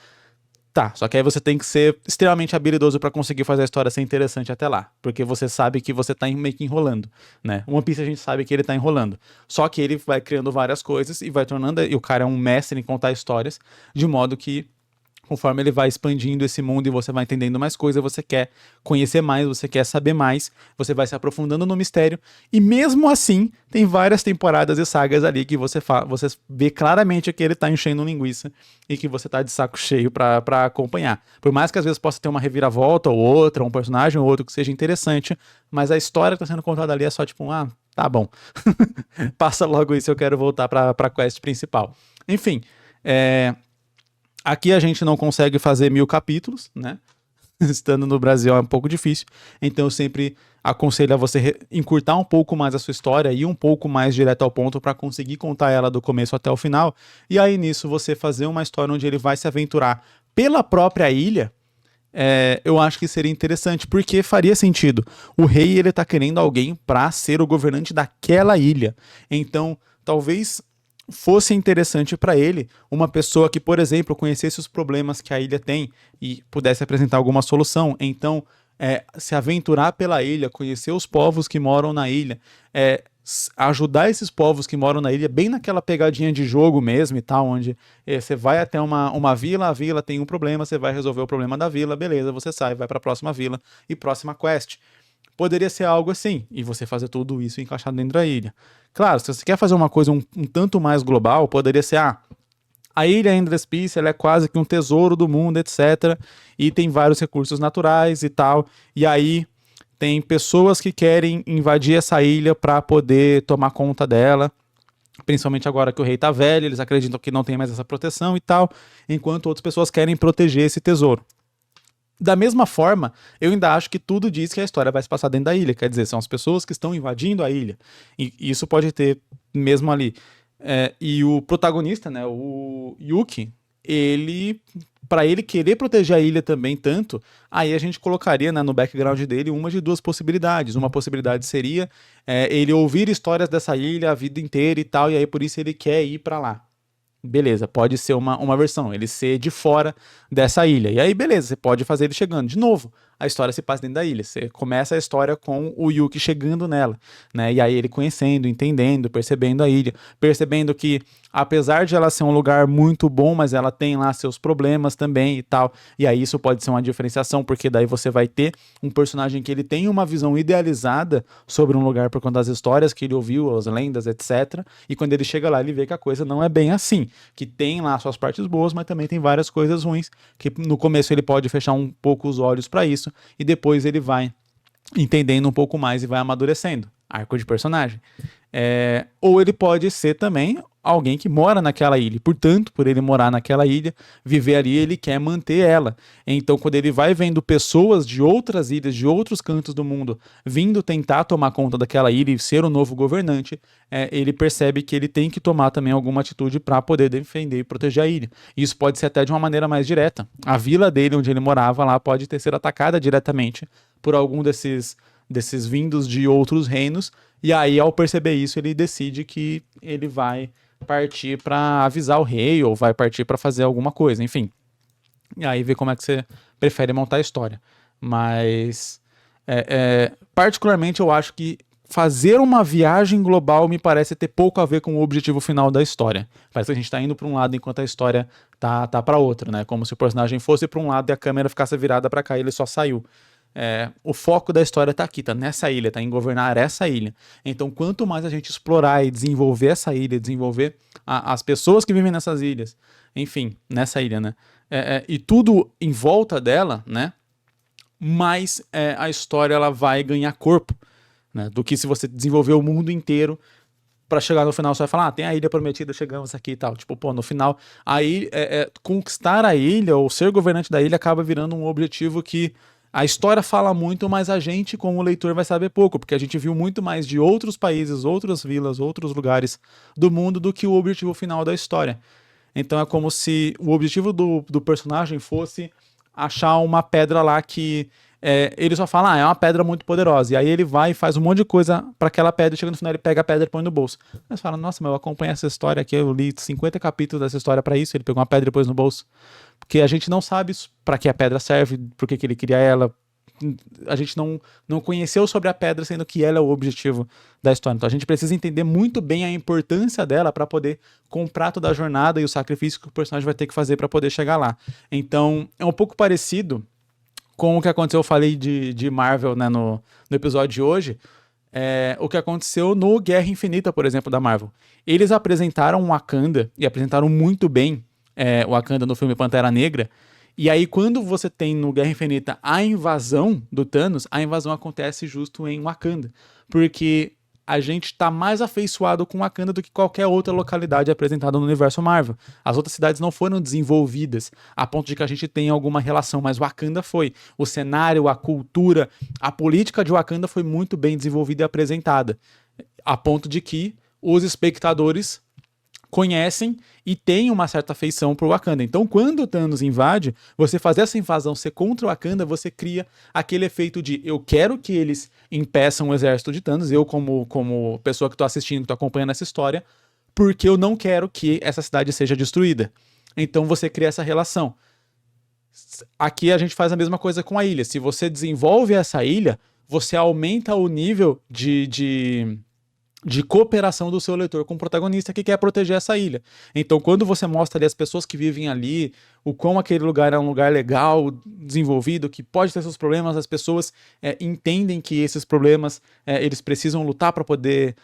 Tá, só que aí você tem que ser extremamente habilidoso pra conseguir fazer a história ser interessante até lá. Porque você sabe que você tá meio que enrolando, né? One Piece a gente sabe que ele tá enrolando. Só que ele vai criando várias coisas e vai tornando... E o cara é um mestre em contar histórias, de modo que conforme ele vai expandindo esse mundo e você vai entendendo mais coisas, você quer conhecer mais, você quer saber mais, você vai se aprofundando no mistério, e mesmo assim, tem várias temporadas e sagas ali que você vê claramente que ele tá enchendo linguiça e que você tá de saco cheio pra acompanhar. Por mais que às vezes possa ter uma reviravolta ou outra, um personagem ou outro que seja interessante, mas a história que tá sendo contada ali é só tipo, tá bom. Passa logo isso, eu quero voltar pra quest principal. Enfim, aqui a gente não consegue fazer 1000 capítulos, né? Estando no Brasil é um pouco difícil, então eu sempre aconselho a você encurtar um pouco mais a sua história e ir um pouco mais direto ao ponto para conseguir contar ela do começo até o final, e aí nisso você fazer uma história onde ele vai se aventurar pela própria ilha. Eu acho que seria interessante, porque faria sentido. O rei, ele tá querendo alguém para ser o governante daquela ilha, então talvez fosse interessante para ele uma pessoa que, por exemplo, conhecesse os problemas que a ilha tem e pudesse apresentar alguma solução. Então, se aventurar pela ilha, conhecer os povos que moram na ilha, ajudar esses povos que moram na ilha, bem naquela pegadinha de jogo mesmo e tal, onde você vai até uma vila, a vila tem um problema, você vai resolver o problema da vila, beleza, você sai, vai para a próxima vila e próxima quest. Poderia ser algo assim, e você fazer tudo isso encaixado dentro da ilha. Claro, se você quer fazer uma coisa um tanto mais global, poderia ser, a ilha Endless Peace, ela é quase que um tesouro do mundo, etc. E tem vários recursos naturais e tal, e aí tem pessoas que querem invadir essa ilha para poder tomar conta dela, principalmente agora que o rei tá velho, eles acreditam que não tem mais essa proteção e tal, enquanto outras pessoas querem proteger esse tesouro. Da mesma forma, eu ainda acho que tudo diz que a história vai se passar dentro da ilha, quer dizer, são as pessoas que estão invadindo a ilha, e isso pode ter mesmo ali. E o protagonista, né, o Yuki, para ele querer proteger a ilha também tanto, aí a gente colocaria, né, no background dele uma de duas possibilidades. Uma possibilidade seria ele ouvir histórias dessa ilha a vida inteira e tal, e aí por isso ele quer ir para lá. Beleza, pode ser uma versão, ele ser de fora dessa ilha. E aí, beleza, você pode fazer ele chegando. De novo, a história se passa dentro da ilha. Você começa a história com o Yuki chegando nela, né? E aí ele conhecendo, entendendo, percebendo a ilha, percebendo que, apesar de ela ser um lugar muito bom, mas ela tem lá seus problemas também e tal. E aí isso pode ser uma diferenciação, porque daí você vai ter um personagem que ele tem uma visão idealizada sobre um lugar por conta das histórias que ele ouviu, as lendas, etc. E quando ele chega lá, ele vê que a coisa não é bem assim, que tem lá suas partes boas, mas também tem várias coisas ruins, que no começo ele pode fechar um pouco os olhos para isso, e depois ele vai entendendo um pouco mais e vai amadurecendo. Arco de personagem. Ou ele pode ser também alguém que mora naquela ilha, portanto, por ele morar naquela ilha, viver ali, ele quer manter ela. Então, quando ele vai vendo pessoas de outras ilhas, de outros cantos do mundo, vindo tentar tomar conta daquela ilha e ser o novo governante, ele percebe que ele tem que tomar também alguma atitude para poder defender e proteger a ilha. Isso pode ser até de uma maneira mais direta. A vila dele, onde ele morava lá, pode ter sido atacada diretamente por algum desses vindos de outros reinos, e aí, ao perceber isso, ele decide que ele vai partir pra avisar o rei, ou vai partir pra fazer alguma coisa, enfim. E aí ver como é que você prefere montar a história. Mas, particularmente, eu acho que fazer uma viagem global me parece ter pouco a ver com o objetivo final da história. Parece que a gente tá indo pra um lado enquanto a história tá pra outro, né? Como se o personagem fosse pra um lado e a câmera ficasse virada pra cá e ele só saiu. O foco da história tá aqui, tá nessa ilha, tá em governar essa ilha. Então, quanto mais a gente explorar e desenvolver essa ilha, desenvolver as pessoas que vivem nessas ilhas, enfim, nessa ilha, né? E tudo em volta dela, né? Mais a história ela vai ganhar corpo, né? Do que se você desenvolver o mundo inteiro pra chegar no final você vai falar, tem a ilha prometida, chegamos aqui e tal. Tipo, pô, no final, aí conquistar a ilha ou ser governante da ilha acaba virando um objetivo que a história fala muito, mas a gente, como leitor, vai saber pouco, porque a gente viu muito mais de outros países, outras vilas, outros lugares do mundo do que o objetivo final da história. Então é como se o objetivo do personagem fosse achar uma pedra lá que ele só fala, é uma pedra muito poderosa. E aí ele vai e faz um monte de coisa pra aquela pedra, e chega no final ele pega a pedra e põe no bolso. Aí você fala, nossa, mas eu acompanho essa história aqui, eu li 50 capítulos dessa história pra isso, ele pegou uma pedra e pôs no bolso. Porque a gente não sabe pra que a pedra serve, por que ele queria ela. A gente não conheceu sobre a pedra, sendo que ela é o objetivo da história. Então a gente precisa entender muito bem a importância dela para poder comprar toda a jornada e o sacrifício que o personagem vai ter que fazer para poder chegar lá. Então é um pouco parecido com o que aconteceu, eu falei de Marvel, né, no episódio de hoje, o que aconteceu no Guerra Infinita, por exemplo, da Marvel. Eles apresentaram o Wakanda, e apresentaram muito bem o Wakanda no filme Pantera Negra. E aí, quando você tem no Guerra Infinita a invasão do Thanos, a invasão acontece justo em Wakanda. Porque a gente tá mais afeiçoado com Wakanda do que qualquer outra localidade apresentada no universo Marvel. As outras cidades não foram desenvolvidas a ponto de que a gente tenha alguma relação, mas Wakanda foi. O cenário, a cultura, a política de Wakanda foi muito bem desenvolvida e apresentada. A ponto de que os espectadores conhecem e têm uma certa afeição pro Wakanda. Então, quando o Thanos invade, você fazer essa invasão ser contra o Wakanda, você cria aquele efeito de eu quero que eles impeçam o exército de Thanos, eu como pessoa que tô assistindo, que tô acompanhando essa história, porque eu não quero que essa cidade seja destruída. Então você cria essa relação. Aqui a gente faz a mesma coisa com a ilha. Se você desenvolve essa ilha, você aumenta o nível de cooperação do seu leitor com o protagonista que quer proteger essa ilha. Então, quando você mostra ali as pessoas que vivem ali, o quão aquele lugar é um lugar legal, desenvolvido, que pode ter seus problemas, as pessoas entendem que esses problemas eles precisam lutar para poder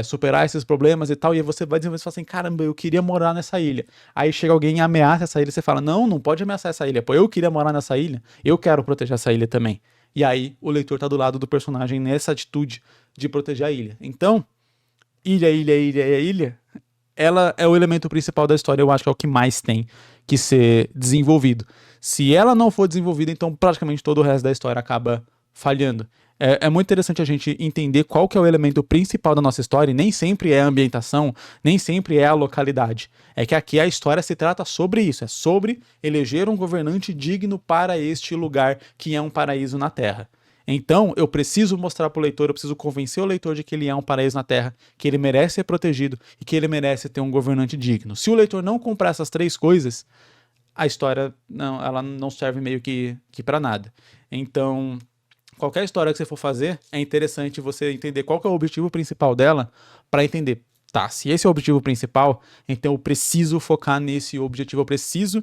superar esses problemas e tal, e aí você vai desenvolver e fala assim, caramba, eu queria morar nessa ilha. Aí chega alguém e ameaça essa ilha, e você fala, não pode ameaçar essa ilha, pô, eu queria morar nessa ilha, eu quero proteger essa ilha também. E aí o leitor tá do lado do personagem nessa atitude de proteger a ilha. Então, ilha, ela é o elemento principal da história, eu acho que é o que mais tem que ser desenvolvido. Se ela não for desenvolvida, então praticamente todo o resto da história acaba falhando. É muito interessante a gente entender qual que é o elemento principal da nossa história, e nem sempre é a ambientação, nem sempre é a localidade. É que aqui a história se trata sobre isso, é sobre eleger um governante digno para este lugar que é um paraíso na Terra. Então, eu preciso mostrar para o leitor, eu preciso convencer o leitor de que ele é um paraíso na Terra, que ele merece ser protegido e que ele merece ter um governante digno. Se o leitor não comprar essas três coisas, a história ela não serve meio que para nada. Então, qualquer história que você for fazer, é interessante você entender qual que é o objetivo principal dela, para entender, tá, se esse é o objetivo principal, então eu preciso focar nesse objetivo, eu preciso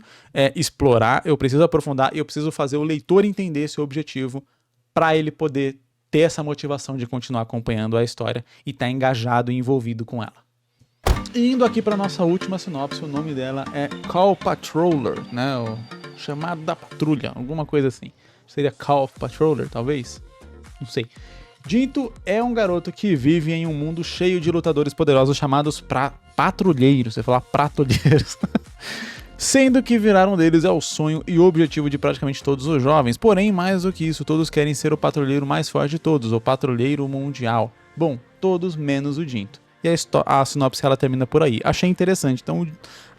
explorar, eu preciso aprofundar, e eu preciso fazer o leitor entender esse objetivo para ele poder ter essa motivação de continuar acompanhando a história e estar engajado e envolvido com ela. Indo aqui para nossa última sinopse, o nome dela é Call Patroller, né, o chamado da patrulha, alguma coisa assim. Seria Call Patroller, talvez? Não sei. Jinto é um garoto que vive em um mundo cheio de lutadores poderosos chamados patrulheiros. Você fala patrulheiros. Sendo que virar um deles é o sonho e o objetivo de praticamente todos os jovens. Porém, mais do que isso, todos querem ser o patrulheiro mais forte de todos, o patrulheiro mundial. Bom, todos menos o Jinto. E a sinopse ela termina por aí. Achei interessante. Então,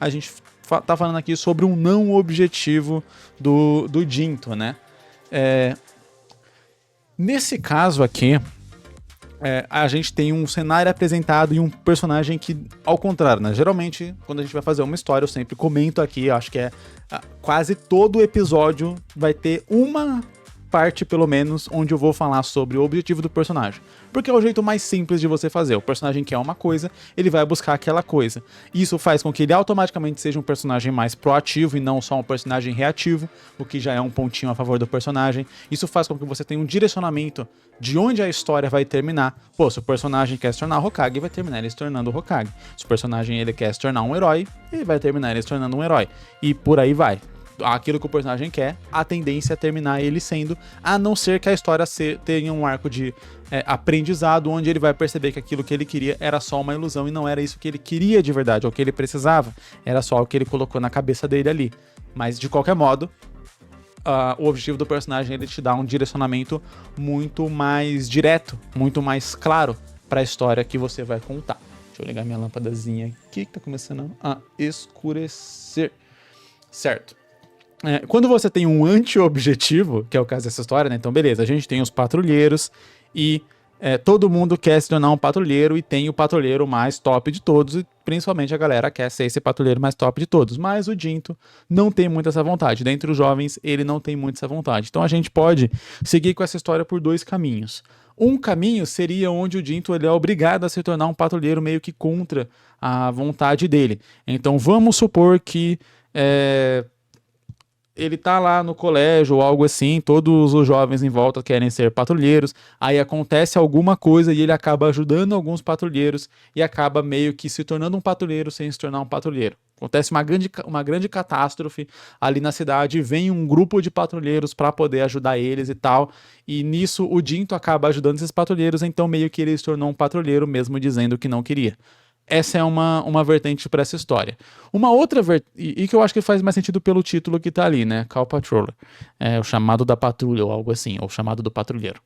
a gente tá falando aqui sobre um não objetivo do Jinto, né? Nesse caso aqui, a gente tem um cenário apresentado e um personagem que, ao contrário, né? Geralmente, quando a gente vai fazer uma história, eu sempre comento aqui, acho que quase todo episódio vai ter uma parte, pelo menos, onde eu vou falar sobre o objetivo do personagem. Porque é o jeito mais simples de você fazer. O personagem quer uma coisa, ele vai buscar aquela coisa. Isso faz com que ele automaticamente seja um personagem mais proativo e não só um personagem reativo, o que já é um pontinho a favor do personagem. Isso faz com que você tenha um direcionamento de onde a história vai terminar. Pô, se o personagem quer se tornar Hokage, vai terminar ele se tornando Hokage. Se o personagem ele quer se tornar um herói, ele vai terminar ele se tornando um herói. E por aí vai. Aquilo que o personagem quer, a tendência é terminar ele sendo, a não ser que a história tenha um arco de aprendizado, onde ele vai perceber que aquilo que ele queria era só uma ilusão e não era isso que ele queria de verdade, ou que ele precisava, era só o que ele colocou na cabeça dele ali. Mas, de qualquer modo, o objetivo do personagem é ele te dar um direcionamento muito mais direto, muito mais claro para a história que você vai contar. Deixa eu ligar minha lâmpadazinha aqui, que tá começando a escurecer. Certo. Quando você tem um anti-objetivo, que é o caso dessa história, né? Então beleza, a gente tem os patrulheiros e todo mundo quer se tornar um patrulheiro e tem o patrulheiro mais top de todos e principalmente a galera quer ser esse patrulheiro mais top de todos, mas o Jinto não tem muito essa vontade, dentre os jovens ele não tem muito essa vontade, então a gente pode seguir com essa história por dois caminhos. Um caminho seria onde o Jinto ele é obrigado a se tornar um patrulheiro meio que contra a vontade dele, então vamos supor que ele tá lá no colégio ou algo assim, todos os jovens em volta querem ser patrulheiros, aí acontece alguma coisa e ele acaba ajudando alguns patrulheiros e acaba meio que se tornando um patrulheiro sem se tornar um patrulheiro. Acontece uma grande catástrofe ali na cidade, vem um grupo de patrulheiros para poder ajudar eles e tal, e nisso o Jinto acaba ajudando esses patrulheiros, então meio que ele se tornou um patrulheiro mesmo dizendo que não queria. Essa é uma vertente para essa história. Uma outra e que eu acho que faz mais sentido pelo título que tá ali, né? Call Patroller. O chamado da patrulha ou algo assim, ou o chamado do patrulheiro.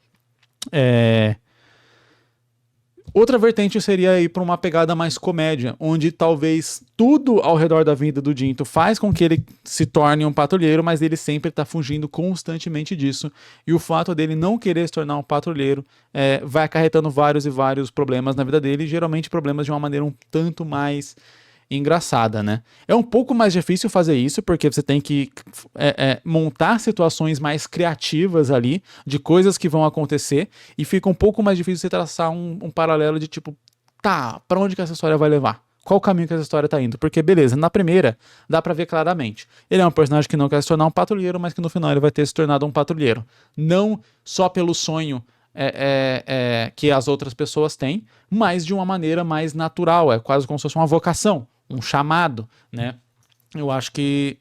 Outra vertente seria ir para uma pegada mais comédia, onde talvez tudo ao redor da vida do Jinto faz com que ele se torne um patrulheiro, mas ele sempre está fugindo constantemente disso. E o fato dele não querer se tornar um patrulheiro vai acarretando vários e vários problemas na vida dele, geralmente problemas de uma maneira um tanto mais engraçada, né? É um pouco mais difícil fazer isso, porque você tem que montar situações mais criativas ali, de coisas que vão acontecer, e fica um pouco mais difícil você traçar um paralelo de tipo, tá, pra onde que essa história vai levar? Qual o caminho que essa história tá indo? Porque, beleza, na primeira, dá pra ver claramente. Ele é um personagem que não quer se tornar um patrulheiro, mas que no final ele vai ter se tornado um patrulheiro. Não só pelo sonho que as outras pessoas têm, mas de uma maneira mais natural, é quase como se fosse uma vocação, um chamado, né? Eu acho que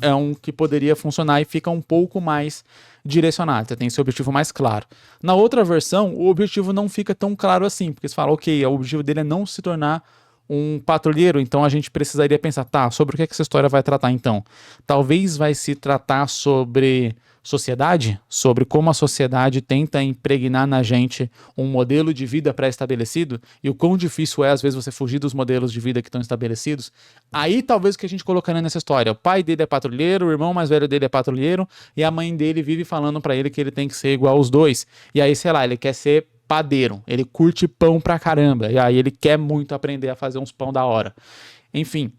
é um que poderia funcionar e fica um pouco mais direcionado, você tem esse objetivo mais claro. Na outra versão, o objetivo não fica tão claro assim, porque você fala, ok, o objetivo dele é não se tornar um patrulheiro, então a gente precisaria pensar, tá, sobre o que essa história vai tratar então? Talvez vai se tratar sobre sociedade, sobre como a sociedade tenta impregnar na gente um modelo de vida pré-estabelecido e o quão difícil é às vezes você fugir dos modelos de vida que estão estabelecidos. Aí talvez o que a gente colocaria nessa história, o pai dele é patrulheiro, o irmão mais velho dele é patrulheiro e a mãe dele vive falando pra ele que ele tem que ser igual aos dois. E aí, sei lá, ele quer ser padeiro, ele curte pão pra caramba, e aí ele quer muito aprender a fazer uns pão da hora. Enfim,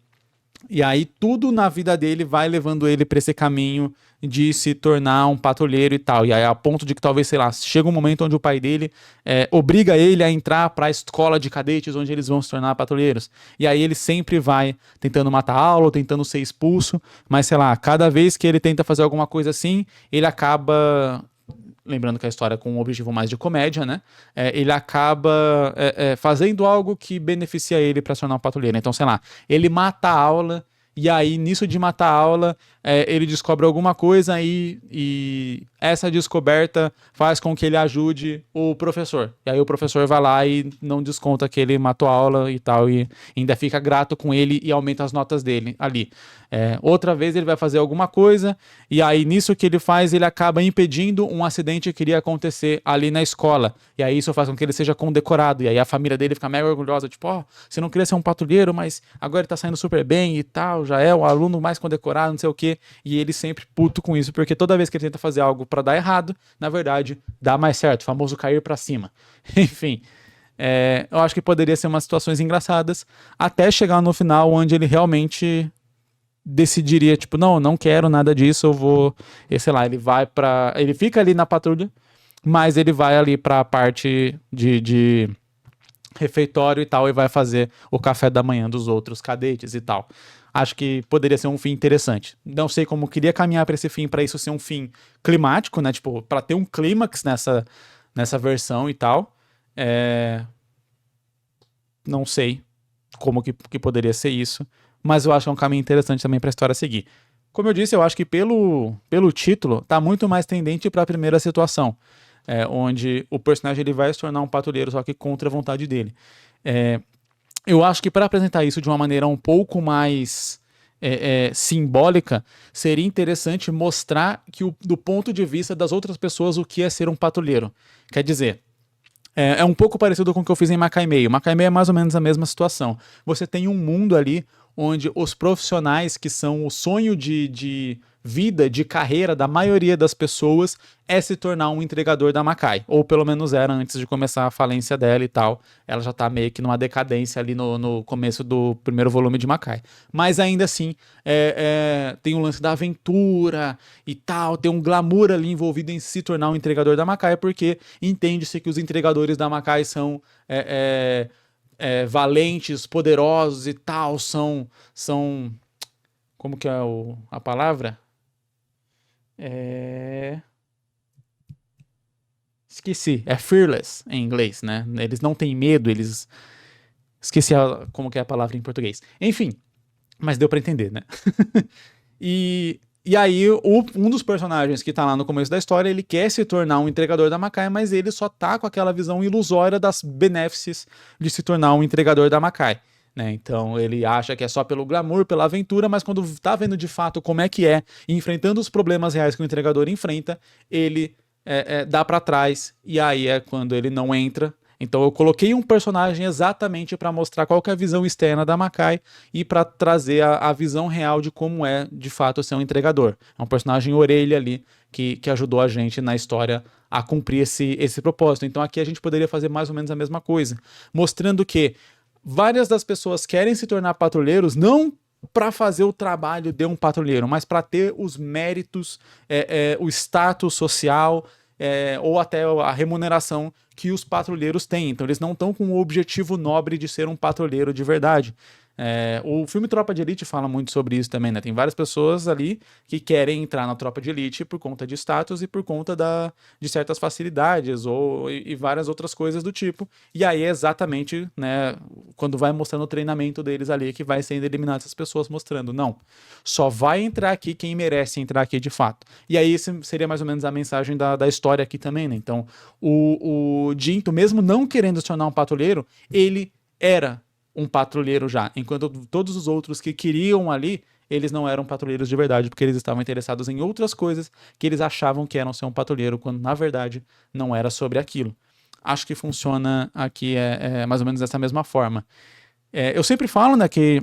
e aí tudo na vida dele vai levando ele pra esse caminho de se tornar um patrulheiro e tal. E aí a ponto de que talvez, sei lá, chega um momento onde o pai dele obriga ele a entrar pra escola de cadetes onde eles vão se tornar patrulheiros. E aí ele sempre vai tentando matar a aula, ou tentando ser expulso, mas sei lá, cada vez que ele tenta fazer alguma coisa assim, ele acaba... Lembrando que a história é com um objetivo mais de comédia, né? Ele acaba fazendo algo que beneficia ele para se tornar um patrulheiro. Então, sei lá, ele mata a aula e aí, nisso de matar a aula, ele descobre alguma coisa e essa descoberta faz com que ele ajude o professor. E aí o professor vai lá e não desconta que ele matou a aula e tal, e ainda fica grato com ele e aumenta as notas dele ali. Outra vez ele vai fazer alguma coisa e aí nisso que ele faz, ele acaba impedindo um acidente que iria acontecer ali na escola. E aí isso faz com que ele seja condecorado. E aí a família dele fica mega orgulhosa, tipo, ó, você não queria ser um patrulheiro, mas agora ele tá saindo super bem e tal, já é o aluno mais condecorado, não sei o quê. quê, e ele sempre puto com isso, porque toda vez que ele tenta fazer algo pra dar errado, na verdade, dá mais certo, o famoso cair pra cima. Enfim, eu acho que poderia ser umas situações engraçadas, até chegar no final onde ele realmente decidiria, tipo, não quero nada disso, eu vou, sei lá, ele fica ali na patrulha, mas ele vai ali pra parte de refeitório e tal, e vai fazer o café da manhã dos outros cadetes e tal. Acho que poderia ser um fim interessante. Não sei como queria caminhar pra esse fim, pra isso ser um fim climático, né, tipo, pra ter um clímax nessa versão e tal. Não sei como que poderia ser isso, mas eu acho que é um caminho interessante também pra história seguir. Como eu disse, eu acho que pelo título, tá muito mais tendente pra primeira situação, onde o personagem ele vai se tornar um patrulheiro, só que contra a vontade dele. Eu acho que para apresentar isso de uma maneira um pouco mais simbólica, seria interessante mostrar que do ponto de vista das outras pessoas o que é ser um patrulheiro. Quer dizer, é um pouco parecido com o que eu fiz em Makai Meio. Makai Meio é mais ou menos a mesma situação. Você tem um mundo ali onde os profissionais que são o sonho de vida, de carreira da maioria das pessoas é se tornar um entregador da Makai. Ou pelo menos era antes de começar a falência dela e tal. Ela já tá meio que numa decadência ali no começo do primeiro volume de Makai. Mas ainda assim, tem o lance da aventura e tal, tem um glamour ali envolvido em se tornar um entregador da Makai, porque entende-se que os entregadores da Makai são valentes, poderosos e tal, são como que é a palavra? Esqueci, é fearless em inglês, né? Eles não têm medo, esqueci como que é a palavra em português. Enfim, mas deu pra entender, né? E aí, um dos personagens que tá lá no começo da história, ele quer se tornar um entregador da Makai, mas ele só tá com aquela visão ilusória das benéfices de se tornar um entregador da Makai, né? Então ele acha que é só pelo glamour, pela aventura, mas quando tá vendo de fato como é que é, enfrentando os problemas reais que o entregador enfrenta, ele dá pra trás, e aí é quando ele não entra. Então eu coloquei um personagem exatamente para mostrar qual que é a visão externa da Makai e para trazer a visão real de como é de fato ser um entregador. É um personagem orelha ali que ajudou a gente na história a cumprir esse propósito. Então aqui a gente poderia fazer mais ou menos a mesma coisa, mostrando que várias das pessoas querem se tornar patrulheiros não para fazer o trabalho de um patrulheiro, mas para ter os méritos, o status social, ou até a remuneração que os patrulheiros têm. Então eles não estão com o objetivo nobre de ser um patrulheiro de verdade. O filme Tropa de Elite fala muito sobre isso também, né? Tem várias pessoas ali que querem entrar na Tropa de Elite por conta de status e por conta de certas facilidades e várias outras coisas do tipo. E aí é exatamente, né, quando vai mostrando o treinamento deles ali que vai sendo eliminado essas pessoas, mostrando, não, só vai entrar aqui quem merece entrar aqui de fato. E aí esse seria mais ou menos a mensagem da história aqui também, né? Então o Jinto, mesmo não querendo se tornar um patrulheiro, ele era um patrulheiro já, enquanto todos os outros que queriam ali, eles não eram patrulheiros de verdade, porque eles estavam interessados em outras coisas que eles achavam que eram ser um patrulheiro, quando na verdade não era sobre aquilo. Acho que funciona aqui mais ou menos dessa mesma forma. Eu sempre falo, né, que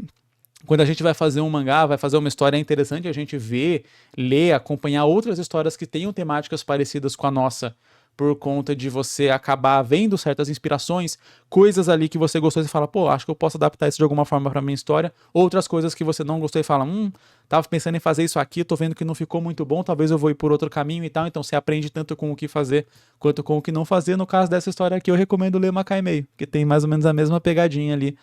quando a gente vai fazer um mangá, vai fazer uma história, é interessante a gente ver, ler, acompanhar outras histórias que tenham temáticas parecidas com a nossa, por conta de você acabar vendo certas inspirações, coisas ali que você gostou e fala, pô, acho que eu posso adaptar isso de alguma forma pra minha história, outras coisas que você não gostou e fala, tava pensando em fazer isso aqui, tô vendo que não ficou muito bom, talvez eu vou ir por outro caminho e tal, então você aprende tanto com o que fazer, quanto com o que não fazer. No caso dessa história aqui, eu recomendo ler Makai Meio, que tem mais ou menos a mesma pegadinha ali,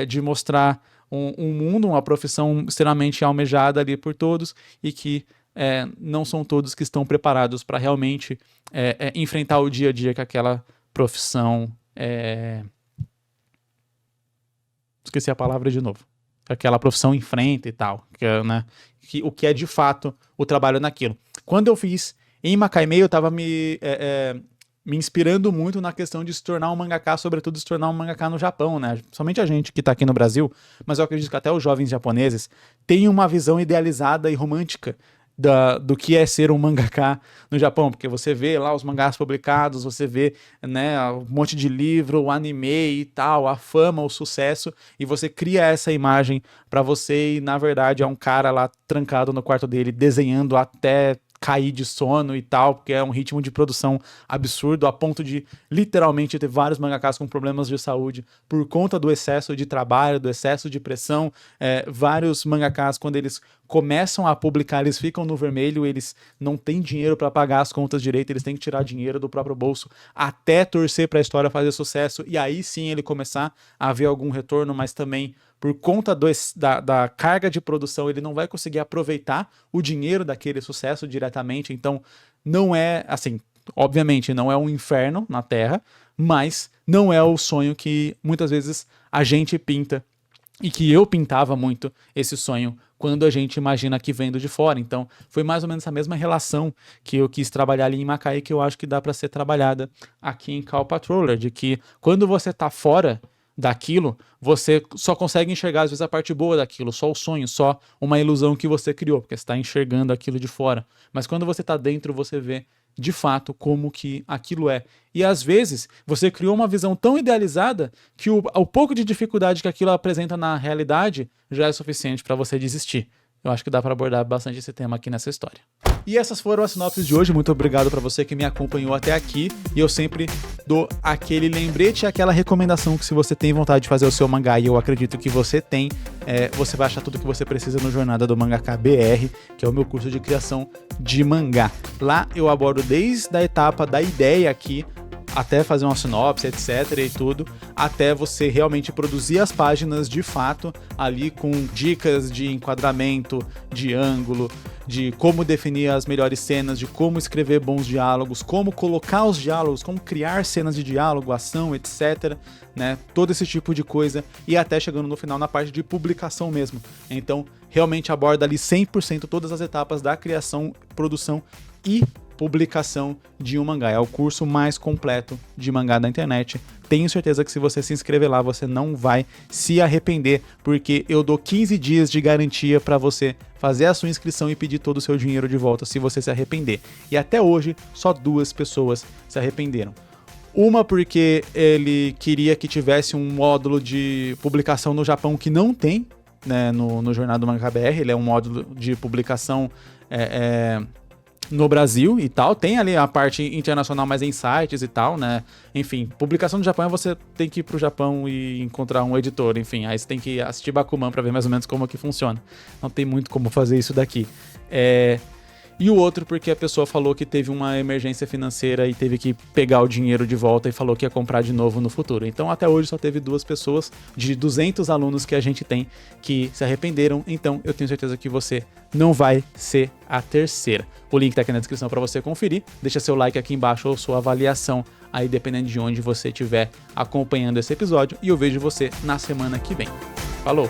de mostrar um mundo, uma profissão extremamente almejada ali por todos, e que não são todos que estão preparados para realmente enfrentar o dia a dia que aquela profissão esqueci a palavra de novo, que aquela profissão enfrenta e tal, né, o que é de fato o trabalho naquilo. Quando eu fiz em Makai Meio, eu estava me inspirando muito na questão de se tornar um mangaka, sobretudo se tornar um mangaka no Japão, né? Somente a gente que tá aqui no Brasil, mas eu acredito que até os jovens japoneses têm uma visão idealizada e romântica do que é ser um mangaka no Japão, porque você vê lá os mangás publicados, você vê, né, um monte de livro, o anime e tal, a fama, o sucesso, e você cria essa imagem pra você e na verdade é um cara lá trancado no quarto dele desenhando até cair de sono e tal, porque é um ritmo de produção absurdo, a ponto de literalmente ter vários mangakas com problemas de saúde por conta do excesso de trabalho, do excesso de pressão. Vários mangakas, quando eles começam a publicar, eles ficam no vermelho, eles não têm dinheiro para pagar as contas direito, eles têm que tirar dinheiro do próprio bolso até torcer para a história fazer sucesso, e aí sim ele começar a ver algum retorno, mas também por conta da carga de produção, ele não vai conseguir aproveitar o dinheiro daquele sucesso diretamente. Então, não é, assim, obviamente, não é um inferno na Terra, mas não é o sonho que muitas vezes a gente pinta e que eu pintava muito esse sonho quando a gente imagina que vendo de fora. Então, foi mais ou menos essa mesma relação que eu quis trabalhar ali em Macaé, que eu acho que dá para ser trabalhada aqui em Cal Patroller, de que quando você tá fora daquilo, você só consegue enxergar às vezes a parte boa daquilo, só o sonho, só uma ilusão que você criou, porque você está enxergando aquilo de fora. Mas quando você está dentro, você vê de fato como que aquilo é. E às vezes você criou uma visão tão idealizada que o pouco de dificuldade que aquilo apresenta na realidade já é suficiente para você desistir. Eu acho que dá para abordar bastante esse tema aqui nessa história. E essas foram as sinopses de hoje. Muito obrigado para você que me acompanhou até aqui. E eu sempre dou aquele lembrete, aquela recomendação que se você tem vontade de fazer o seu mangá, e eu acredito que você tem, você vai achar tudo que você precisa no Jornada do Mangaka BR, que é o meu curso de criação de mangá. Lá eu abordo desde a etapa da ideia aqui, até fazer uma sinopse, etc. e tudo, até você realmente produzir as páginas de fato, ali com dicas de enquadramento, de ângulo, de como definir as melhores cenas, de como escrever bons diálogos, como colocar os diálogos, como criar cenas de diálogo, ação, etc. Né? Todo esse tipo de coisa, e até chegando no final na parte de publicação mesmo. Então, realmente aborda ali 100% todas as etapas da criação, produção e publicação de um mangá. É o curso mais completo de mangá da internet. Tenho certeza que se você se inscrever lá, você não vai se arrepender, porque eu dou 15 dias de garantia para você fazer a sua inscrição e pedir todo o seu dinheiro de volta se você se arrepender. E até hoje, só 2 pessoas se arrependeram. Uma porque ele queria que tivesse um módulo de publicação no Japão que não tem, né, no Jornada do Mangaka BR. Ele é um módulo de publicação no Brasil e tal, tem ali a parte internacional, mas em sites e tal, né? Enfim, publicação no Japão é você tem que ir pro Japão e encontrar um editor, enfim, aí você tem que assistir Bakuman pra ver mais ou menos como que funciona. Não tem muito como fazer isso daqui. E o outro porque a pessoa falou que teve uma emergência financeira e teve que pegar o dinheiro de volta e falou que ia comprar de novo no futuro. Então até hoje só teve 2 pessoas de 200 alunos que a gente tem que se arrependeram. Então eu tenho certeza que você não vai ser a terceira. O link tá aqui na descrição para você conferir. Deixa seu like aqui embaixo ou sua avaliação aí dependendo de onde você estiver acompanhando esse episódio. E eu vejo você na semana que vem. Falou!